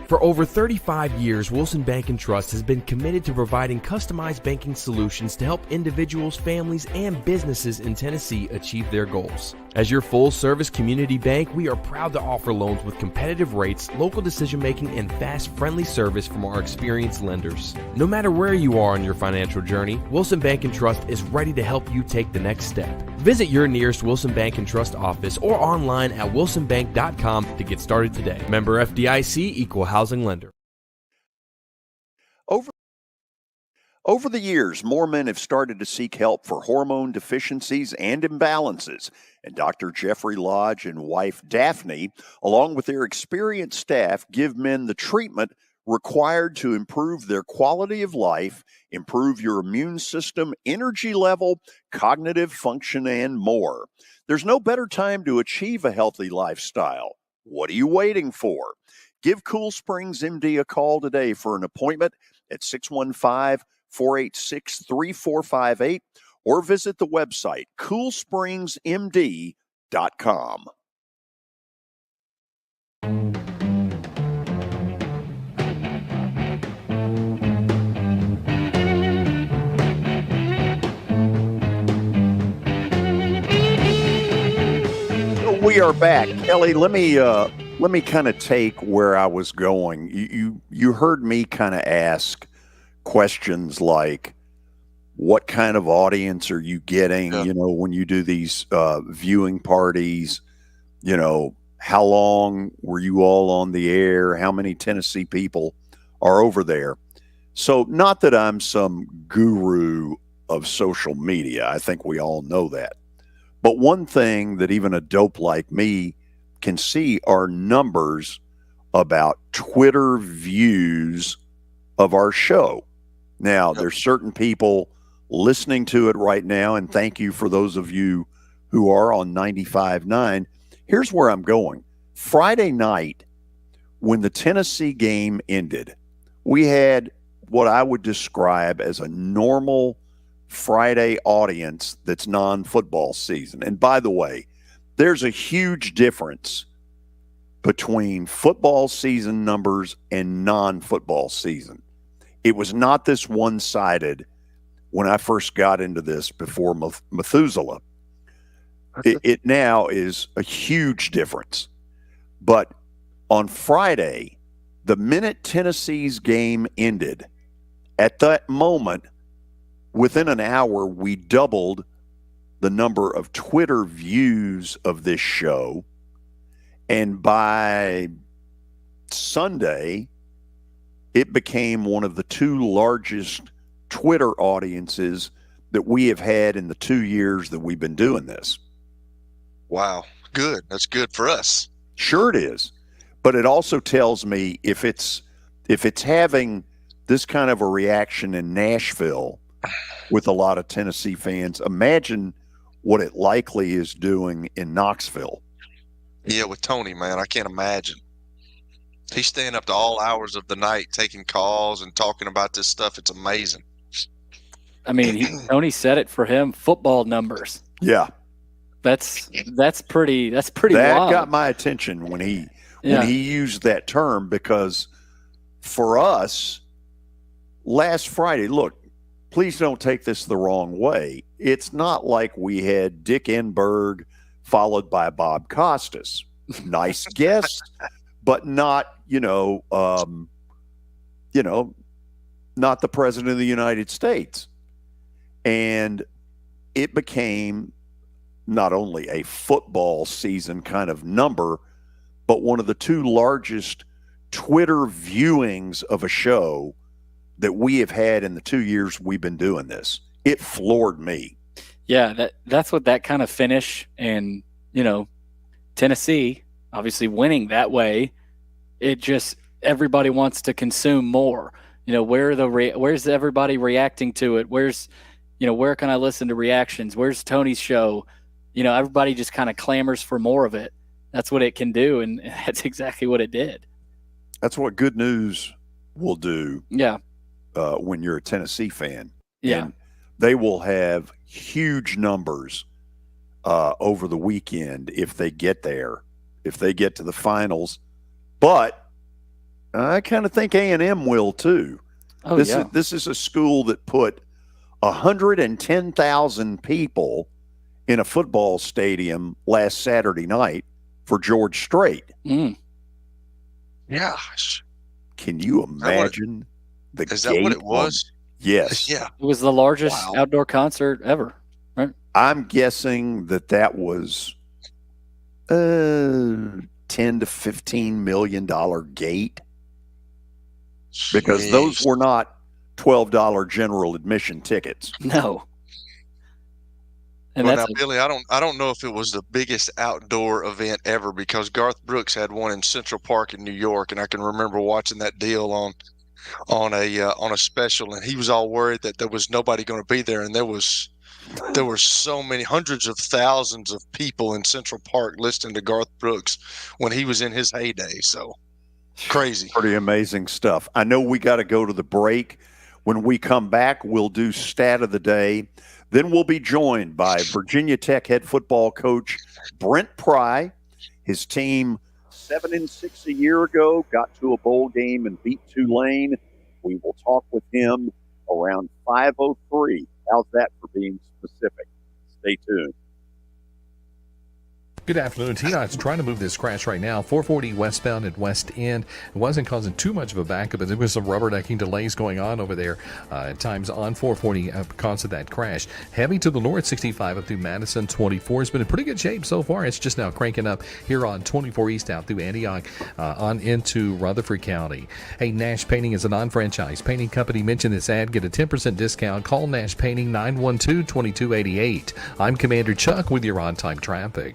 For over 35 years, Wilson Bank and Trust has been committed to providing customized banking solutions to help individuals, families, and businesses in Tennessee achieve their goals. As your full-service community bank, we are proud to offer loans with competitive rates, local decision-making, and fast, friendly service from our experienced lenders. No matter where you are on your financial journey, Wilson Bank and Trust is ready to help you take the next step. Visit your nearest Wilson Bank and Trust office or online at wilsonbank.com to get started today. Member FDIC, Equal Housing Lender. Over the years, more men have started to seek help for hormone deficiencies and imbalances, and Dr. Jeffrey Lodge and wife Daphne, along with their experienced staff, give men the treatment required to improve their quality of life, improve your immune system, energy level, cognitive function, and more. There's no better time to achieve a healthy lifestyle. What are you waiting for? Give Cool Springs MD a call today for an appointment at 615-486-3458 or visit the website coolspringsmd.com. We are back. Kelly, let me kind of take where I was going. You heard me kind of ask questions like, what kind of audience are you getting, when you do these viewing parties? How long were you all on the air? How many Tennessee people are over there? So not that I'm some guru of social media. I think we all know that. But one thing that even a dope like me can see are numbers about Twitter views of our show. Now, there's certain people listening to it right now, and thank you for those of you who are on 95.9. Here's where I'm going. Friday night, when the Tennessee game ended, we had what I would describe as a normal Friday audience that's non-football season. And by the way, there's a huge difference between football season numbers and non-football season. It was not this one-sided when I first got into this before Methuselah. It now is a huge difference. But on Friday, the minute Tennessee's game ended, at that moment, within an hour, we doubled the number of Twitter views of this show. And by Sunday, it became one of the 2 largest Twitter audiences that we have had in the 2 years that we've been doing this. Wow. Good. That's good for us. Sure it is. But it also tells me if it's having this kind of a reaction in Nashville with a lot of Tennessee fans, imagine what it likely is doing in Knoxville. Yeah, with Tony, man, I can't imagine. He's staying up to all hours of the night taking calls and talking about this stuff. It's amazing. I mean, Tony said it for him, football numbers. Yeah. That's pretty That wild. got my attention when he used that term, because for us, last Friday, look, please don't take this the wrong way. It's not like we had Dick Enberg followed by Bob Costas. Nice guest, but not, not the president of the United States. And it became not only a football season kind of number, but one of the 2 largest Twitter viewings of a show that we have had in the 2 years we've been doing this. It floored me. Yeah, that's what that kind of finish and, Tennessee obviously winning that way, it just, everybody wants to consume more. Where's everybody reacting to it? Where's, where can I listen to reactions? Where's Tony's show? Everybody just kind of clamors for more of it. That's what it can do, and that's exactly what it did. That's what good news will do. Yeah. When you're a Tennessee fan. Yeah. And they will have huge numbers over the weekend if they get there, if they get to the finals. But I kind of think A&M will too. Oh, This is a school that put 110,000 people in a football stadium last Saturday night for George Strait. Mm. Yeah. Can you imagine Is that what it was? Yes. Yeah. It was the largest outdoor concert ever, right? I'm guessing that was $10 to $15 million gate, because those were not $12 general admission tickets. No. And Well, now, Billy, I don't know if it was the biggest outdoor event ever, because Garth Brooks had one in Central Park in New York, and I can remember watching that deal on a special, and he was all worried that there was nobody going to be there, and there were so many hundreds of thousands of people in Central Park listening to Garth Brooks when he was in his heyday. So crazy. Pretty amazing stuff. I know we got to go to the break. When we come back, we'll do stat of the day. Then we'll be joined by Virginia Tech head football coach Brent Pry. His team 7-6 a year ago got to a bowl game and beat Tulane. We will talk with him around 5:03. How's that for being specific? Stay tuned. Good afternoon. TDOT's trying to move this crash right now. 440 westbound at West End. It wasn't causing too much of a backup, but there was some rubbernecking delays going on over there at times on 440 because of that crash. Heavy to the north, 65 up through Madison. 24 has been in pretty good shape so far. It's just now cranking up here on 24 east out through Antioch on into Rutherford County. Hey, Nash Painting is a non-franchise painting company. Mention this ad, get a 10% discount. Call Nash Painting 912-2288. I'm Commander Chuck with your on-time traffic.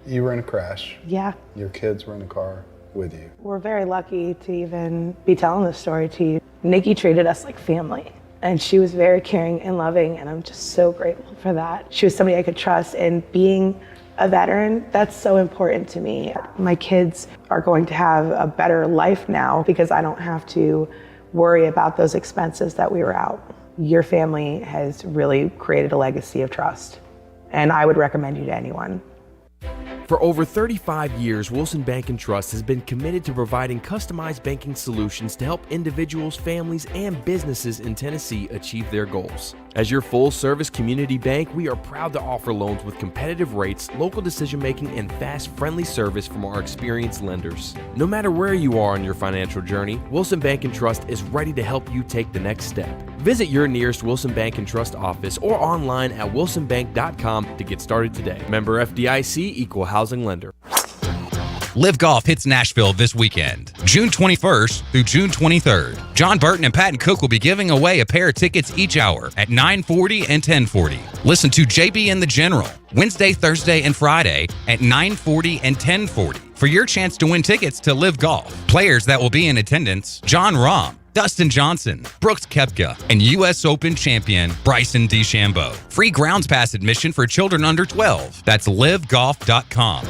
You were in a crash. Yeah. Your kids were in the car with you. We're very lucky to even be telling this story to you. Nikki treated us like family, and she was very caring and loving, and I'm just so grateful for that. She was somebody I could trust, and being a veteran, that's so important to me. My kids are going to have a better life now because I don't have to worry about those expenses that we were out. Your family has really created a legacy of trust, and I would recommend you to anyone. For over 35 years, Wilson Bank & Trust has been committed to providing customized banking solutions to help individuals, families, and businesses in Tennessee achieve their goals. As your full-service community bank, we are proud to offer loans with competitive rates, local decision-making, and fast, friendly service from our experienced lenders. No matter where you are on your financial journey, Wilson Bank & Trust is ready to help you take the next step. Visit your nearest Wilson Bank & Trust office or online at wilsonbank.com to get started today. Member FDIC, Equal Housing Lender. Live Golf hits Nashville this weekend, June 21st through June 23rd. John Burton and Patton Cook will be giving away a pair of tickets each hour at 9:40 and 10:40. Listen to JB and the General Wednesday, Thursday, and Friday at 9:40 and 10:40 for your chance to win tickets to Live Golf. Players that will be in attendance: John Rahm, Dustin Johnson, Brooks Koepka, and U.S. Open champion Bryson DeChambeau. Free grounds pass admission for children under 12. That's livegolf.com.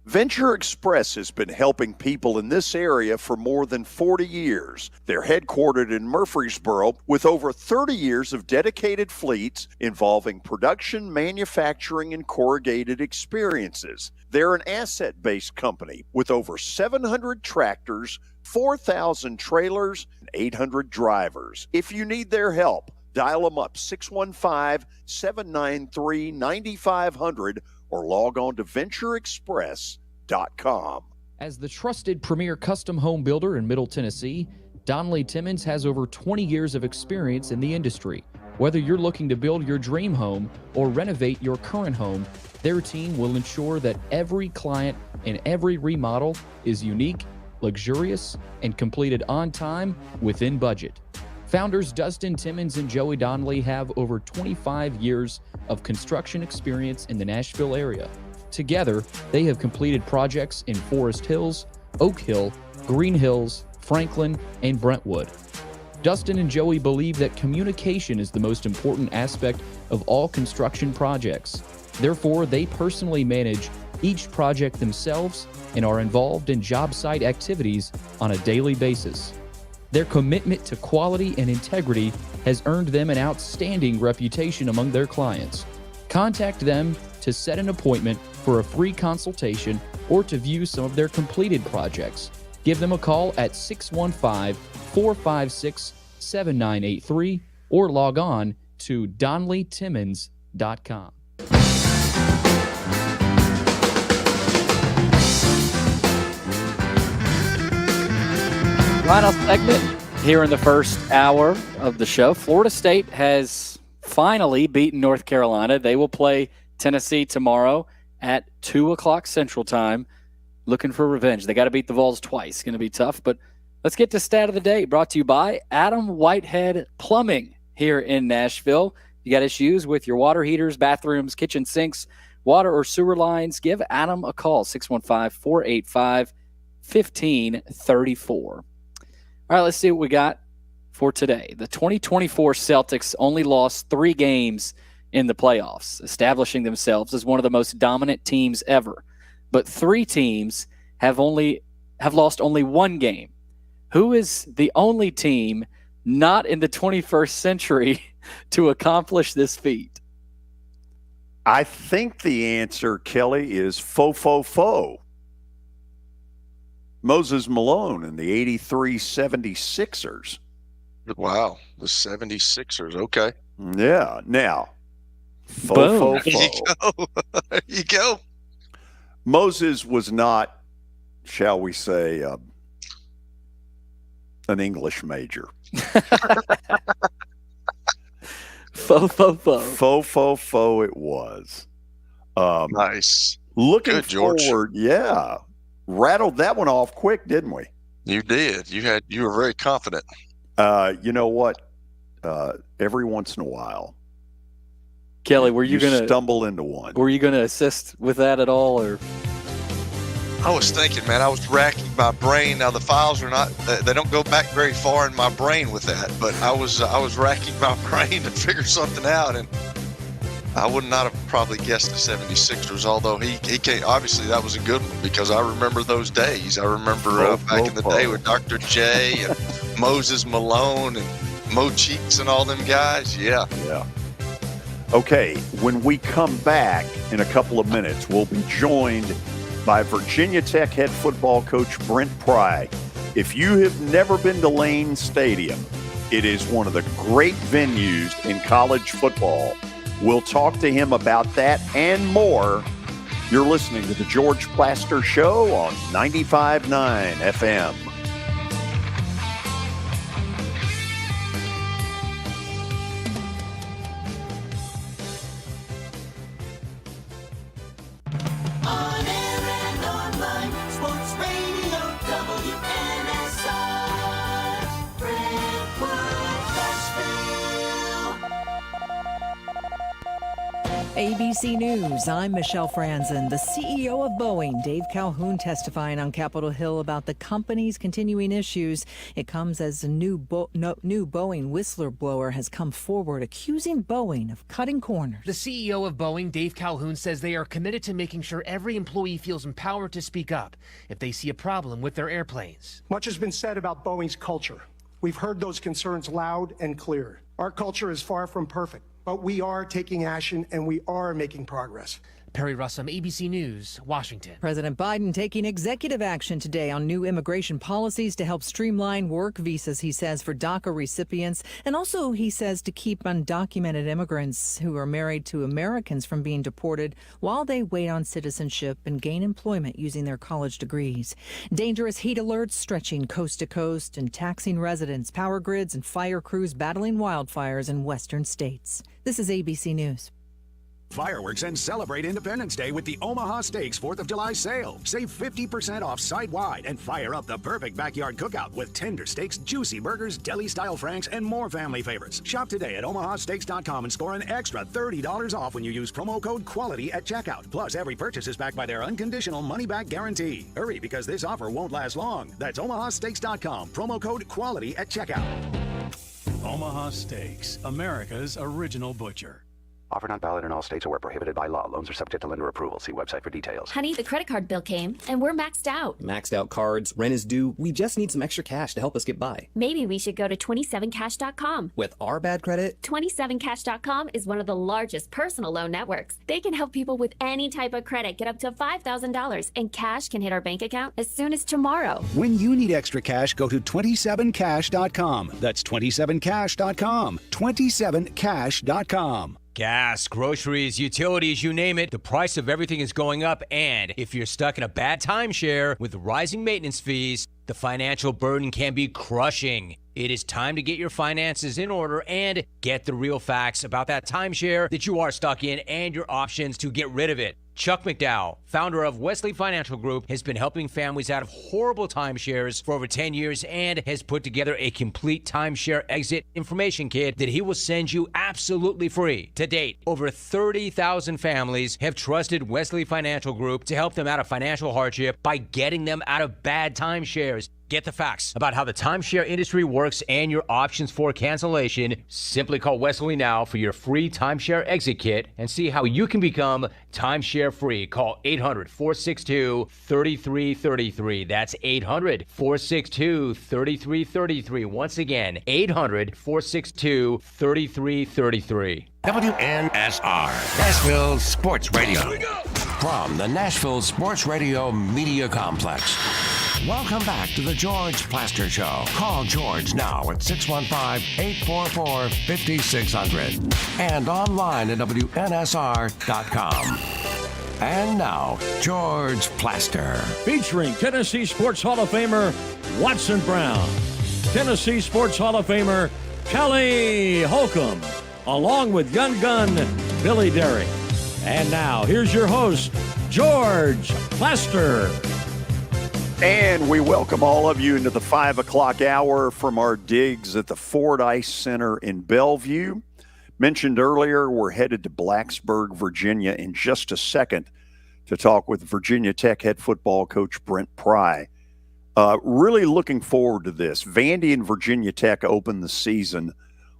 Venture Express has been helping people in this area for more than 40 years. They're headquartered in Murfreesboro with over 30 years of dedicated fleets involving production, manufacturing, and corrugated experiences. They're an asset-based company with over 700 tractors, 4,000 trailers, and 800 drivers. If you need their help, dial them up 615-793-9500 or log on to ventureexpress.com. As the trusted premier custom home builder in Middle Tennessee, Donnelly Timmons has over 20 years of experience in the industry. Whether you're looking to build your dream home or renovate your current home, their team will ensure that every client and every remodel is unique, luxurious, and completed on time within budget. Founders Dustin Timmons and Joey Donnelly have over 25 years of construction experience in the Nashville area. Together, they have completed projects in Forest Hills, Oak Hill, Green Hills, Franklin, and Brentwood. Dustin and Joey believe that communication is the most important aspect of all construction projects. Therefore, they personally manage each project themselves and are involved in job site activities on a daily basis. Their commitment to quality and integrity has earned them an outstanding reputation among their clients. Contact them to set an appointment for a free consultation or to view some of their completed projects. Give them a call at 615-456-7983 or log on to DonnellyTimmons.com. Final segment here in the first hour of the show. Florida State has finally beaten North Carolina. They will play Tennessee tomorrow at 2 o'clock Central Time, looking for revenge. They got to beat the Vols twice. Going to be tough, but let's get to Stat of the Day, brought to you by Adam Whitehead Plumbing here in Nashville. You got issues with your water heaters, bathrooms, kitchen sinks, water or sewer lines, give Adam a call, 615-485-1534. All right, let's see what we got for today. The 2024 Celtics only lost 3 games in the playoffs, establishing themselves as one of the most dominant teams ever. But 3 teams have lost only 1 game. Who is the only team not in the 21st century to accomplish this feat? I think the answer, Kelly, is Moses Malone and the 83 76ers. Wow, the 76ers. Okay. Yeah. Now, There you go. There you go. Moses was not, shall we say, an English major. Faux it was. Nice. Looking Good, George. forward, yeah. Rattled that one off quick, didn't we? You did. You were very confident. You know what? Every once in a while, Kelly, were you gonna stumble into one? Were you gonna assist with that at all, or? I was thinking, man, I was racking my brain. Now the files are not; they don't go back very far in my brain with that. But I was racking my brain to figure something out, and I would not have probably guessed the 76ers. Although he came, obviously that was a good one because I remember those days. I remember back in the day with Dr. J and Moses Malone and Mo Cheeks and all them guys. Yeah. Okay, when we come back in a couple of minutes, we'll be joined by Virginia Tech head football coach Brent Pry. If you have never been to Lane Stadium, it is one of the great venues in college football. We'll talk to him about that and more. You're listening to the George Plaster Show on 95.9 FM. On air and online, sports ABC News. I'm Michelle Franzen. The CEO of Boeing, Dave Calhoun, testifying on Capitol Hill about the company's continuing issues. It comes as a new Boeing whistleblower has come forward accusing Boeing of cutting corners. The CEO of Boeing, Dave Calhoun, says they are committed to making sure every employee feels empowered to speak up if they see a problem with their airplanes. Much has been said about Boeing's culture. We've heard those concerns loud and clear. Our culture is far from perfect, but we are taking action and we are making progress. Perry Russum, ABC News, Washington. President Biden taking executive action today on new immigration policies to help streamline work visas, he says, for DACA recipients. And also, he says, to keep undocumented immigrants who are married to Americans from being deported while they wait on citizenship and gain employment using their college degrees. Dangerous heat alerts stretching coast to coast and taxing residents, power grids, and fire crews battling wildfires in western states. This is ABC News. Fireworks and celebrate Independence Day with the Omaha Steaks 4th of July sale. Save 50% off site-wide and fire up the perfect backyard cookout with tender steaks, juicy burgers, deli-style franks, and more family favorites. Shop today at omahasteaks.com and score an extra $30 off when you use promo code QUALITY at checkout. Plus, every purchase is backed by their unconditional money-back guarantee. Hurry, because this offer won't last long. That's omahasteaks.com, promo code QUALITY at checkout. Omaha Steaks, America's original butcher. Offer not valid in all states or where prohibited by law. Loans are subject to lender approval. See website for details. Honey, the credit card bill came, and we're maxed out. Maxed out cards, rent is due. We just need some extra cash to help us get by. Maybe we should go to 27cash.com. With our bad credit? 27cash.com is one of the largest personal loan networks. They can help people with any type of credit get up to $5,000, and cash can hit our bank account as soon as tomorrow. When you need extra cash, go to 27cash.com. That's 27cash.com. 27cash.com. Gas, groceries, utilities, you name it, the price of everything is going up. And if you're stuck in a bad timeshare with rising maintenance fees, the financial burden can be crushing. It is time to get your finances in order and get the real facts about that timeshare that you are stuck in and your options to get rid of it. Chuck McDowell, founder of Wesley Financial Group, has been helping families out of horrible timeshares for over 10 years and has put together a complete timeshare exit information kit that he will send you absolutely free. To date, over 30,000 families have trusted Wesley Financial Group to help them out of financial hardship by getting them out of bad timeshares. Get the facts about how the timeshare industry works and your options for cancellation. Simply call Wesley now for your free timeshare exit kit and see how you can become timeshare free. Call 800-462-3333. That's 800-462-3333. Once again, 800-462-3333. WNSR, Nashville Sports Radio. From the Nashville Sports Radio Media Complex. Welcome back to the George Plaster Show. Call George now at 615-844-5600 and online at WNSR.com. And now, George Plaster. Featuring Tennessee Sports Hall of Famer Watson Brown, Tennessee Sports Hall of Famer Kelly Holcomb, along with young gun Billy Derrick. And now, here's your host, George Plaster. And we welcome all of you into the 5 o'clock hour from our digs at the Ford Ice Center in Bellevue. Mentioned earlier, we're headed to Blacksburg, Virginia in just a second to talk with Virginia Tech head football coach Brent Pry. Really looking forward to this. Vandy and Virginia Tech open the season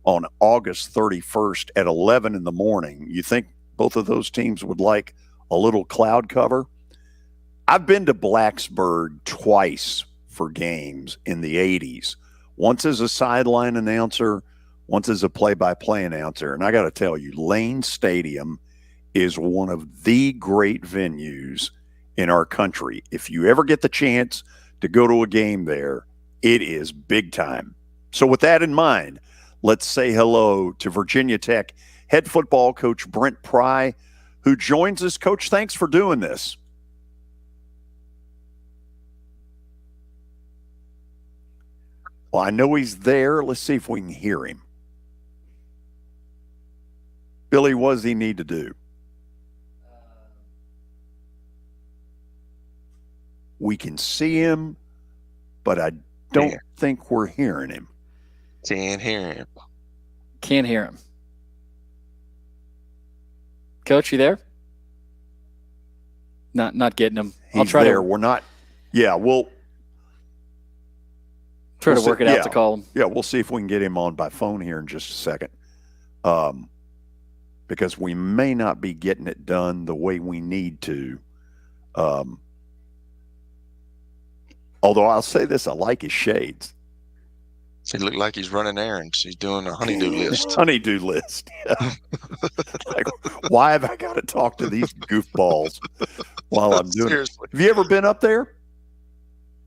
on August 31st at 11 in the morning. You think both of those teams would like a little cloud cover? I've been to Blacksburg twice for games in the 80s. Once as a sideline announcer, once as a play-by-play announcer. And I got to tell you, Lane Stadium is one of the great venues in our country. If you ever get the chance to go to a game there, it is big time. So with that in mind, let's say hello to Virginia Tech head football coach Brent Pry, who joins us. Coach, thanks for doing this. Well, I know he's there. Let's see if we can hear him. Billy, what does he need to do? We can see him, but I don't think we're hearing him. Can't hear him. Can't hear him. Coach, you there? Not getting him. I'll He's try there. to. We're not. Yeah, we'll try to work it out to call him. Yeah, we'll see if we can get him on by phone here in just a second. Because we may not be getting it done the way we need to. Although I'll say this, I like his shades. He looked like he's running errands. He's doing a honeydew list. Honeydew list. Yeah. Like, why have I got to talk to these goofballs while I'm doing Seriously. it? Have you ever been up there?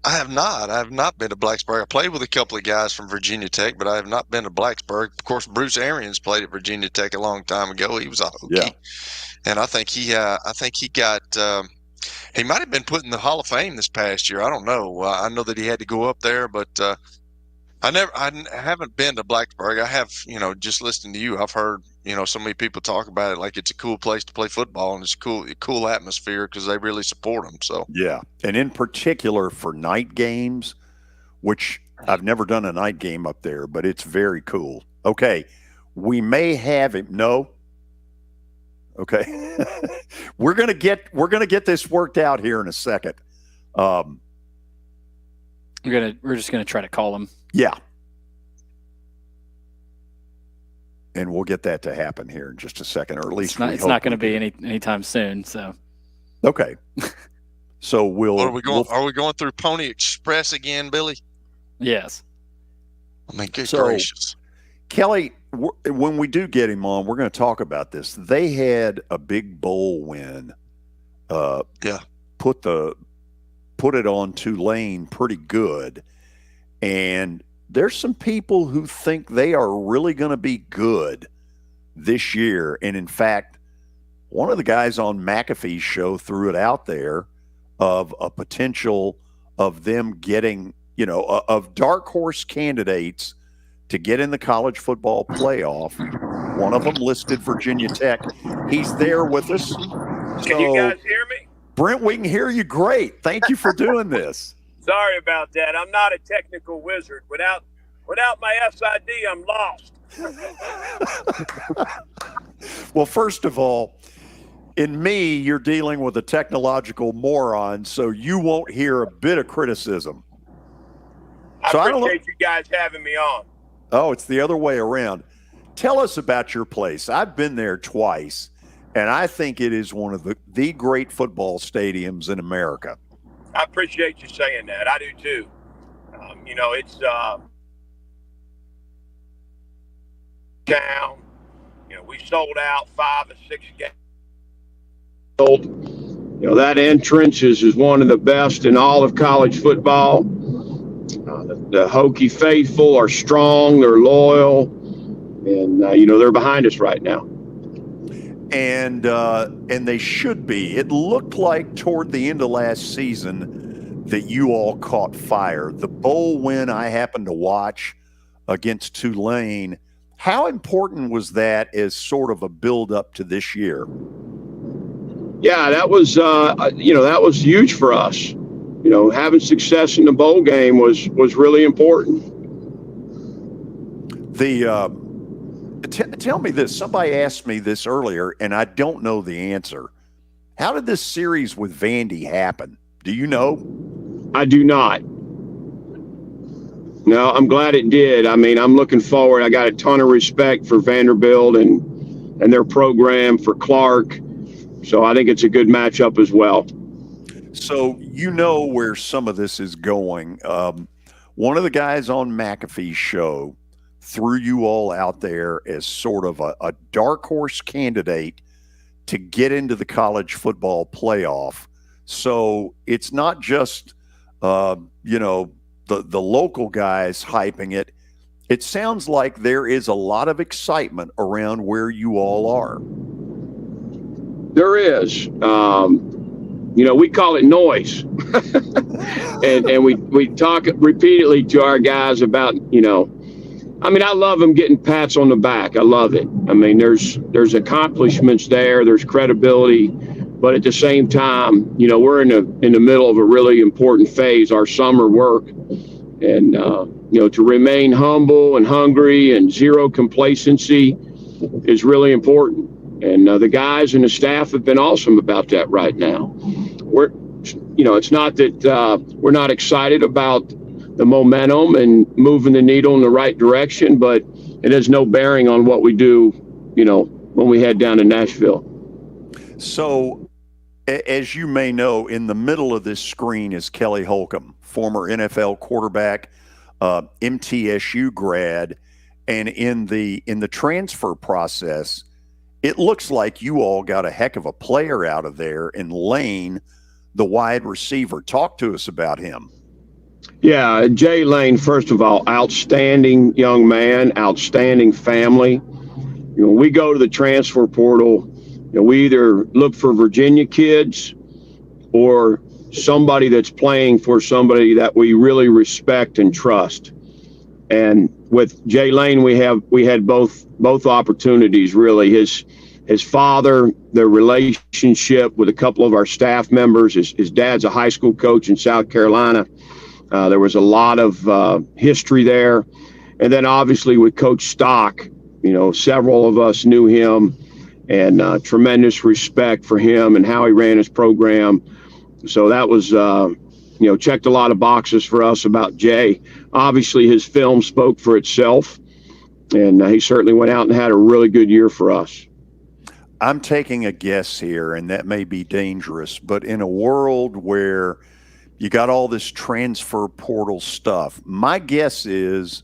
I have not. I have not been to Blacksburg. I played with a couple of guys from Virginia Tech, but I have not been to Blacksburg. Of course, Bruce Arians played at Virginia Tech a long time ago. He was a Hokie. Yeah. And I think he got he might have been put in the Hall of Fame this past year. I don't know. I know that he had to go up there, but I haven't been to Blacksburg. I have, just listening to you, I've heard, so many people talk about it like it's a cool place to play football, and it's a cool atmosphere because they really support them. So yeah, and in particular for night games, which I've never done a night game up there, but it's very cool. Okay, we may have him. No. Okay, we're gonna get this worked out here in a second. We're just gonna try to call him. Yeah. And we'll get that to happen here in just a second, or at least it's not going to be anytime soon. So, okay. So are we going through Pony Express again, Billy? Yes. I mean, good gracious. Kelly, when we do get him on, we're going to talk about this. They had a big bowl win. Yeah. Put it on Tulane pretty good. And there's some people who think they are really going to be good this year. And in fact, one of the guys on McAfee's show threw it out there of a potential of them getting, of dark horse candidates to get in the college football playoff. One of them listed Virginia Tech. He's there with us. Can you guys hear me? Brent, we can hear you great. Thank you for doing this. Sorry about that. I'm not a technical wizard. Without my SID, I'm lost. Well, first of all, in me, you're dealing with a technological moron, so you won't hear a bit of criticism. I appreciate you guys having me on. Oh, it's the other way around. Tell us about your place. I've been there twice, and I think it is one of the great football stadiums in America. I appreciate you saying that. I do too. It's town. We sold out 5 or 6 games. That entrance is one of the best in all of college football. The Hokie faithful are strong, they're loyal, and they're behind us right now. And they should be. It looked like toward the end of last season that you all caught fire. The bowl win I happened to watch against Tulane. How important was that as sort of a build up to this year? Yeah, that was that was huge for us. Having success in the bowl game was really important. Tell me this. Somebody asked me this earlier, and I don't know the answer. How did this series with Vandy happen? Do you know? I do not. No, I'm glad it did. I mean, I'm looking forward. I got a ton of respect for Vanderbilt and their program, for Clark. So I think it's a good matchup as well. So you know where some of this is going. One of the guys on McAfee's show threw you all out there as sort of a dark horse candidate to get into the college football playoff. So it's not just, the local guys hyping it. It sounds like there is a lot of excitement around where you all are. There is. We call it noise. and we talk repeatedly to our guys about, I love them getting pats on the back. I love it. I mean, there's accomplishments there. There's credibility. But at the same time, we're in the middle of a really important phase, our summer work. And, to remain humble and hungry and zero complacency is really important. And the guys and the staff have been awesome about that right now. It's not that we're not excited about the momentum and moving the needle in the right direction, but it has no bearing on what we do, when we head down to Nashville. So, as you may know, in the middle of this screen is Kelly Holcomb, former NFL quarterback, MTSU grad, and in the transfer process, it looks like you all got a heck of a player out of there in Lane, the wide receiver. Talk to us about him. Yeah, Jay Lane, first of all, outstanding young man, outstanding family. We go to the transfer portal, we either look for Virginia kids or somebody that's playing for somebody that we really respect and trust. And with Jay Lane, we had both opportunities, really. His father, the relationship with a couple of our staff members. His dad's a high school coach in South Carolina. There was a lot of history there. And then obviously with Coach Stock, several of us knew him, and tremendous respect for him and how he ran his program. So that was, checked a lot of boxes for us about Jay. Obviously his film spoke for itself, and he certainly went out and had a really good year for us. I'm taking a guess here, and that may be dangerous, but in a world where you got all this transfer portal stuff, my guess is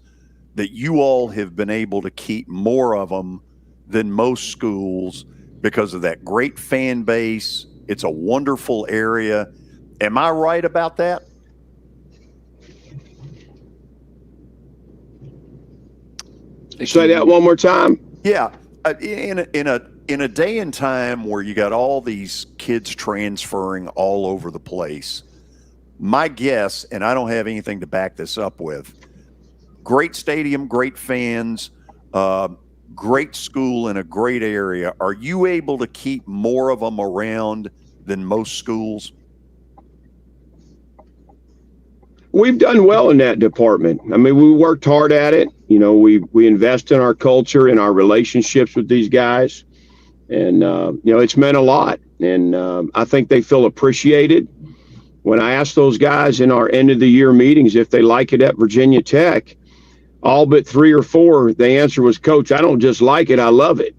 that you all have been able to keep more of them than most schools because of that great fan base. It's a wonderful area. Am I right about that? Say that one more time. Yeah. In a day and time where you got all these kids transferring all over the place, my guess, and I don't have anything to back this up with, great stadium, great fans, great school in a great area. Are you able to keep more of them around than most schools? We've done well in that department. I mean, we worked hard at it. We invest in our culture and our relationships with these guys. And, it's meant a lot. And I think they feel appreciated. When I asked those guys in our end of the year meetings if they like it at Virginia Tech, all but 3 or 4, the answer was, Coach, I don't just like it, I love it.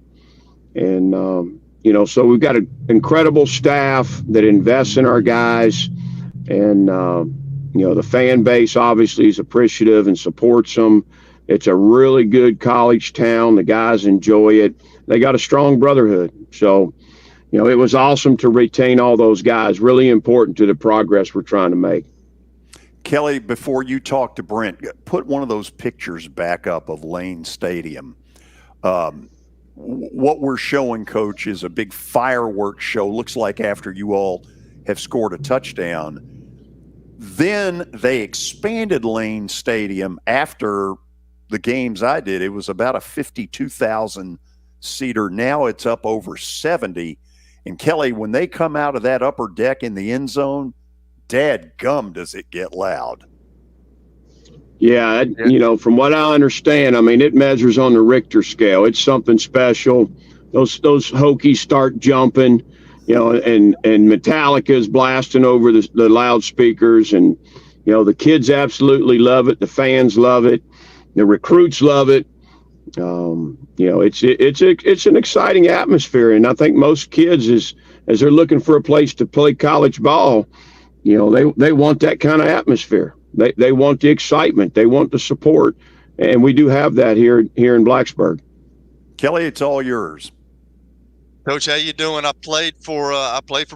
And, so we've got an incredible staff that invests in our guys. And, the fan base obviously is appreciative and supports them. It's a really good college town. The guys enjoy it. They got a strong brotherhood. So, it was awesome to retain all those guys. Really important to the progress we're trying to make. Kelly, before you talk to Brent, put one of those pictures back up of Lane Stadium. What we're showing, Coach, is a big fireworks show. Looks like after you all have scored a touchdown. Then they expanded Lane Stadium after the games I did. It was about a 52,000 seater. Now it's up over 70. And Kelly, when they come out of that upper deck in the end zone, dadgum, does it get loud. Yeah, from what I understand, it measures on the Richter scale. It's something special. Those Hokies start jumping, and Metallica's blasting over the loudspeakers, and the kids absolutely love it. The fans love it. The recruits love it. It's an exciting atmosphere, and I think most kids, as they're looking for a place to play college ball, they want that kind of atmosphere. They want the excitement. They want the support, and we do have that here in Blacksburg. Kelly, it's all yours. Coach, how you doing? I played for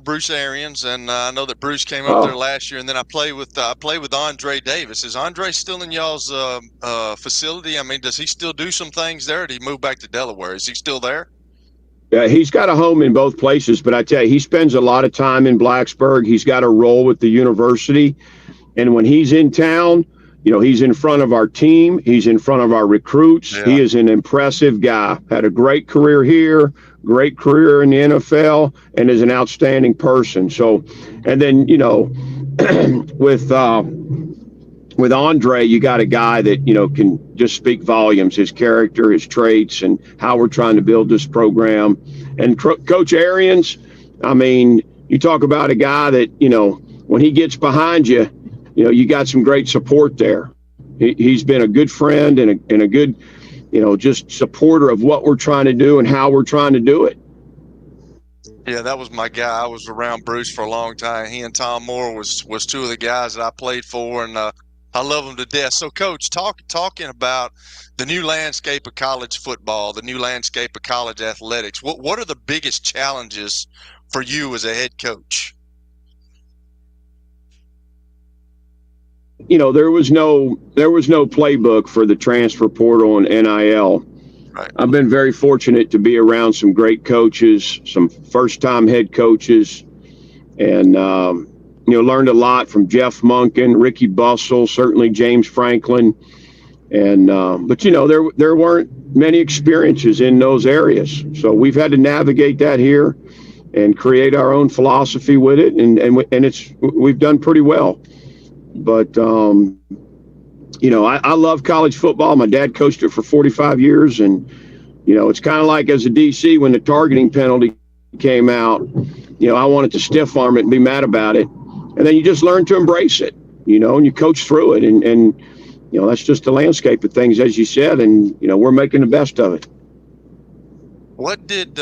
Bruce Arians, and I know that Bruce came up there last year. And then I played with Andre Davis. Is Andre still in y'all's facility? Does he still do some things there? Or did he move back to Delaware? Is he still there? Yeah, he's got a home in both places, but I tell you, he spends a lot of time in Blacksburg. He's got a role with the university, and when he's in town, he's in front of our team. He's in front of our recruits. Yeah. He is an impressive guy. Had a great career here, great career in the NFL, and is an outstanding person. So, and then, with with Andre, you got a guy that, can just speak volumes, his character, his traits, and how we're trying to build this program. And Coach Arians, I mean, you talk about a guy that, when he gets behind you, you got some great support there. He's been a good friend and a good, just supporter of what we're trying to do and how we're trying to do it. Yeah, that was my guy. I was around Bruce for a long time. He and Tom Moore was two of the guys that I played for, and I love them to death. So, Coach, talking about the new landscape of college football, the new landscape of college athletics, what are the biggest challenges for you as a head coach? There was no playbook for the transfer portal and NIL. Right. I've been very fortunate to be around some great coaches, some first-time head coaches, and learned a lot from Jeff Monken, Ricky Bussell, certainly James Franklin, and but there weren't many experiences in those areas, so we've had to navigate that here and create our own philosophy with it, and we've done pretty well. But I love college football. My dad coached it for 45 years, and it's kind of like as a DC when the targeting penalty came out. I wanted to stiff arm it and be mad about it, and then you just learn to embrace it, and you coach through it, and that's just the landscape of things, as you said, and we're making the best of it. What did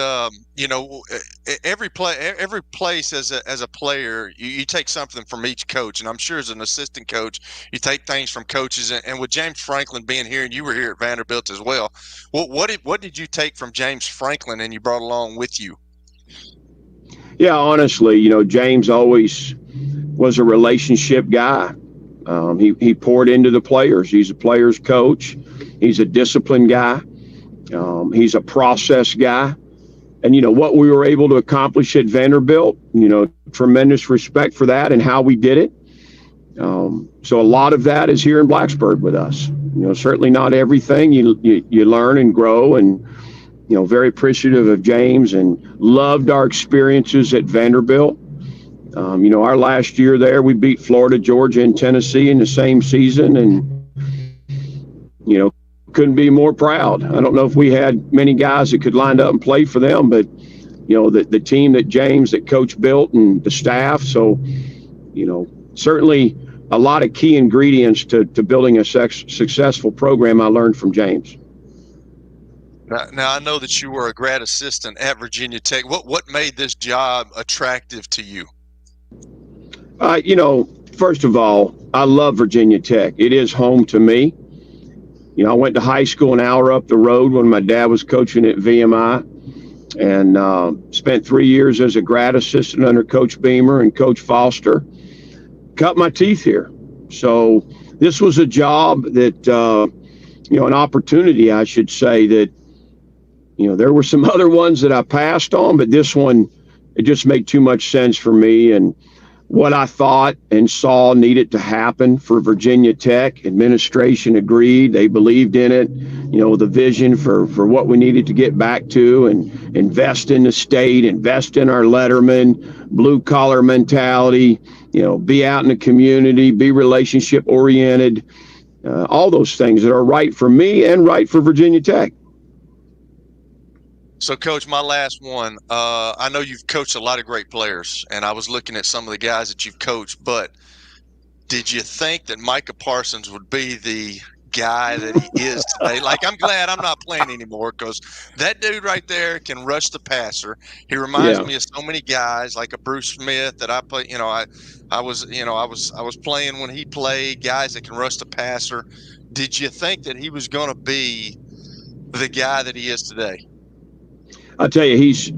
every place as a player, you take something from each coach, and I'm sure as an assistant coach, you take things from coaches. And with James Franklin being here, and you were here at Vanderbilt as well, what did you take from James Franklin and you brought along with you? Yeah, honestly, James always was a relationship guy. He poured into the players. He's a player's coach. He's a disciplined guy. He's a process guy. And, what we were able to accomplish at Vanderbilt, tremendous respect for that and how we did it. So a lot of that is here in Blacksburg with us. Certainly not everything. You learn and grow, and, very appreciative of James and loved our experiences at Vanderbilt. Our last year there, we beat Florida, Georgia, and Tennessee in the same season, and, couldn't be more proud. I don't know if we had many guys that could line up and play for them, but the team that James, that Coach built, and the staff. So, certainly a lot of key ingredients to building a successful program I learned from James. Now I know that you were a grad assistant at Virginia Tech. What made this job attractive to you? First of all, I love Virginia Tech. It is home to me. I went to high school an hour up the road when my dad was coaching at VMI, and spent 3 years as a grad assistant under Coach Beamer and Coach Foster. Cut my teeth here. So this was a job that, an opportunity, I should say, that, there were some other ones that I passed on, but this one, it just made too much sense for me. And what I thought and saw needed to happen for Virginia Tech, administration agreed. They believed in it, the vision for what we needed to get back to and invest in the state, invest in our lettermen, blue collar mentality, be out in the community, be relationship oriented, all those things that are right for me and right for Virginia Tech. So, Coach, my last one, I know you've coached a lot of great players, and I was looking at some of the guys that you've coached, but did you think that Micah Parsons would be the guy that he is today? Like, I'm glad I'm not playing anymore, because that dude right there can rush the passer. He reminds me of so many guys, like a Bruce Smith that I play. I was playing when he played, guys that can rush the passer. Did you think that he was going to be the guy that he is today? I'll tell you, he's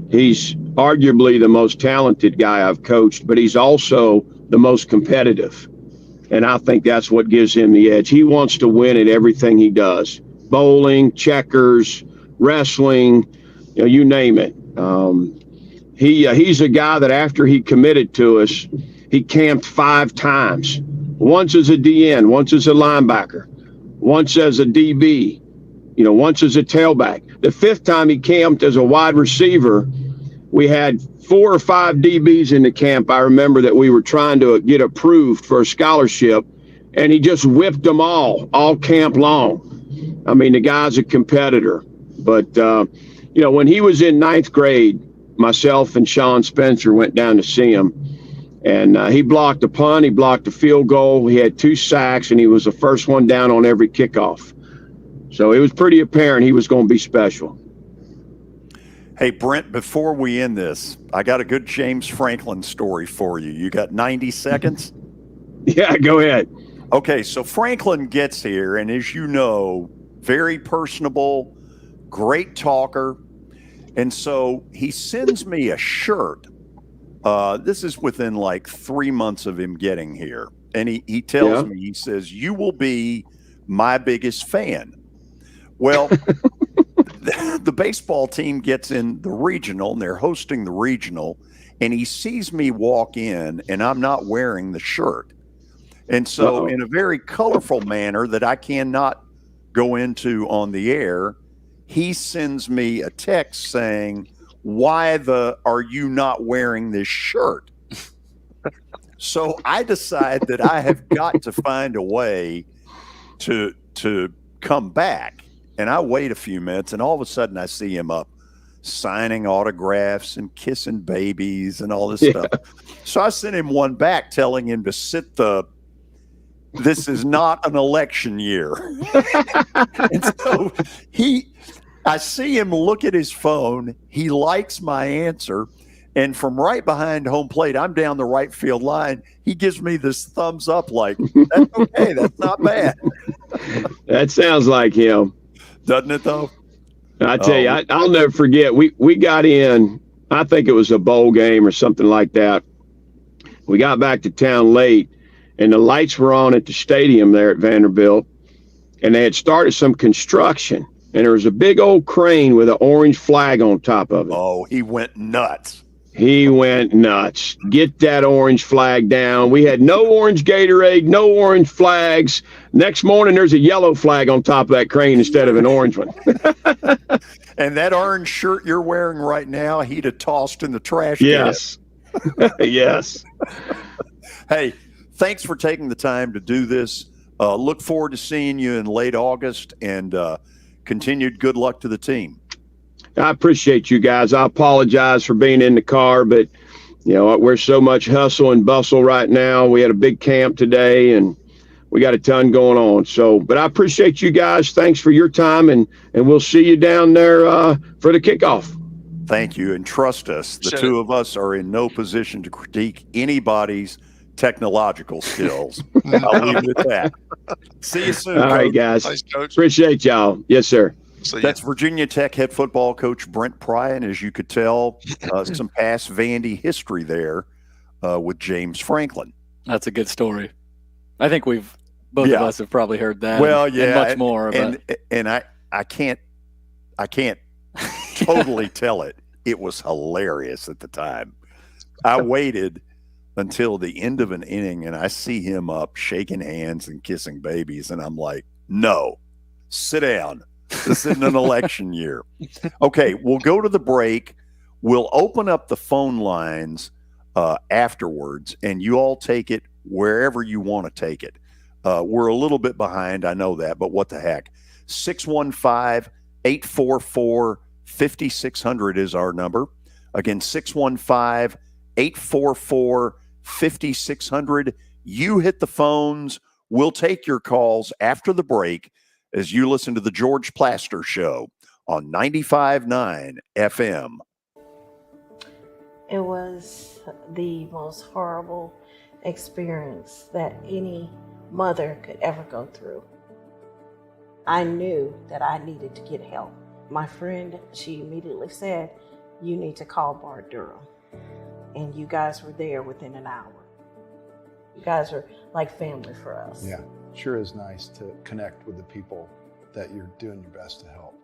arguably the most talented guy I've coached, but he's also the most competitive. And I think that's what gives him the edge. He wants to win at everything he does. Bowling, checkers, wrestling, you name it. He's a guy that after he committed to us, he camped 5 times. Once as a DN, once as a linebacker, once as a DB, once as a tailback. The 5th time he camped as a wide receiver, we had 4 or 5 DBs in the camp. I remember that we were trying to get approved for a scholarship, and he just whipped them all camp long. I mean, the guy's a competitor. But, when he was in 9th grade, myself and Sean Spencer went down to see him. And he blocked a punt, he blocked a field goal, he had 2 sacks, and he was the first one down on every kickoff. So it was pretty apparent he was going to be special. Hey, Brent, before we end this, I got a good James Franklin story for you. You got 90 seconds? Yeah, go ahead. Okay, so Franklin gets here, and as you know, very personable, great talker. And so he sends me a shirt. This is within like 3 months of him getting here. And he tells me, he says, "You will be my biggest fan." Well, the baseball team gets in the regional, and they're hosting the regional, and he sees me walk in, and I'm not wearing the shirt. And so in a very colorful manner that I cannot go into on the air, he sends me a text saying, "Why are you not wearing this shirt?" So I decide that I have got to find a way to come back. And I wait a few minutes, and all of a sudden I see him up signing autographs and kissing babies and all this stuff. So I sent him one back telling him to sit this is not an election year. And so I see him look at his phone. He likes my answer. And from right behind home plate, I'm down the right field line. He gives me this thumbs up like, "That's okay. That's not bad." That sounds like him. Doesn't it, though? I tell you, I'll never forget. We got in, I think it was a bowl game or something like that. We got back to town late, and the lights were on at the stadium there at Vanderbilt, and they had started some construction, and there was a big old crane with an orange flag on top of it. Oh, he went nuts. He went nuts. Get that orange flag down. We had no orange Gatorade, no orange flags. Next morning, there's a yellow flag on top of that crane instead of an orange one. And that orange shirt you're wearing right now, he'd have tossed in the trash can. Yes. Yes. Hey, thanks for taking the time to do this. Look forward to seeing you in late August, and continued good luck to the team. I appreciate you guys. I apologize for being in the car, but we're so much hustle and bustle right now. We had a big camp today, and we got a ton going on. So, but I appreciate you guys. Thanks for your time, and we'll see you down there for the kickoff. Thank you, and trust us, the two of us are in no position to critique anybody's technological skills. I'll leave it at that. See you soon. All right, guys. Thanks, Coach. Appreciate y'all. Yes, sir. That's Virginia Tech head football coach Brent Pry, and as you could tell, some past Vandy history there with James Franklin. That's a good story. I think both of us have probably heard that. Well, and much more. And I can't totally tell it. It was hilarious at the time. I waited until the end of an inning, and I see him up shaking hands and kissing babies, and I'm like, "No, sit down. This isn't an election year." Okay, we'll go to the break. We'll open up the phone lines afterwards, and you all take it wherever you want to take it. We're a little bit behind, I know that, but what the heck. 615-844-5600 is our number. Again, 615-844-5600. You hit the phones. We'll take your calls after the break as you listen to the George Plaster Show on 95.9 FM. It was the most horrible experience that any mother could ever go through. I knew that I needed to get help. My friend, she immediately said, "You need to call Bart Durham." And you guys were there within an hour. You guys are like family for us. Yeah. Sure is nice to connect with the people that you're doing your best to help.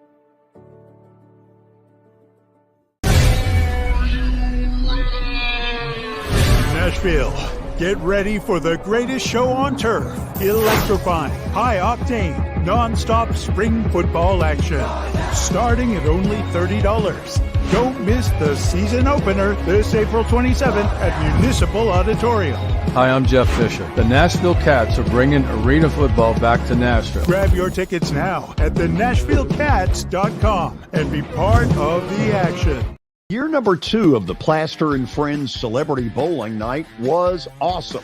Nashville, get ready for the greatest show on turf. Electrifying, high-octane, non-stop spring football action. Starting at only $30. Don't miss the season opener this April 27th at Municipal Auditorium. Hi, I'm Jeff Fisher. The Nashville Cats are bringing arena football back to Nashville. Grab your tickets now at thenashvillecats.com and be part of the action. Year number 2 of the Plaster and Friends Celebrity Bowling Night was awesome.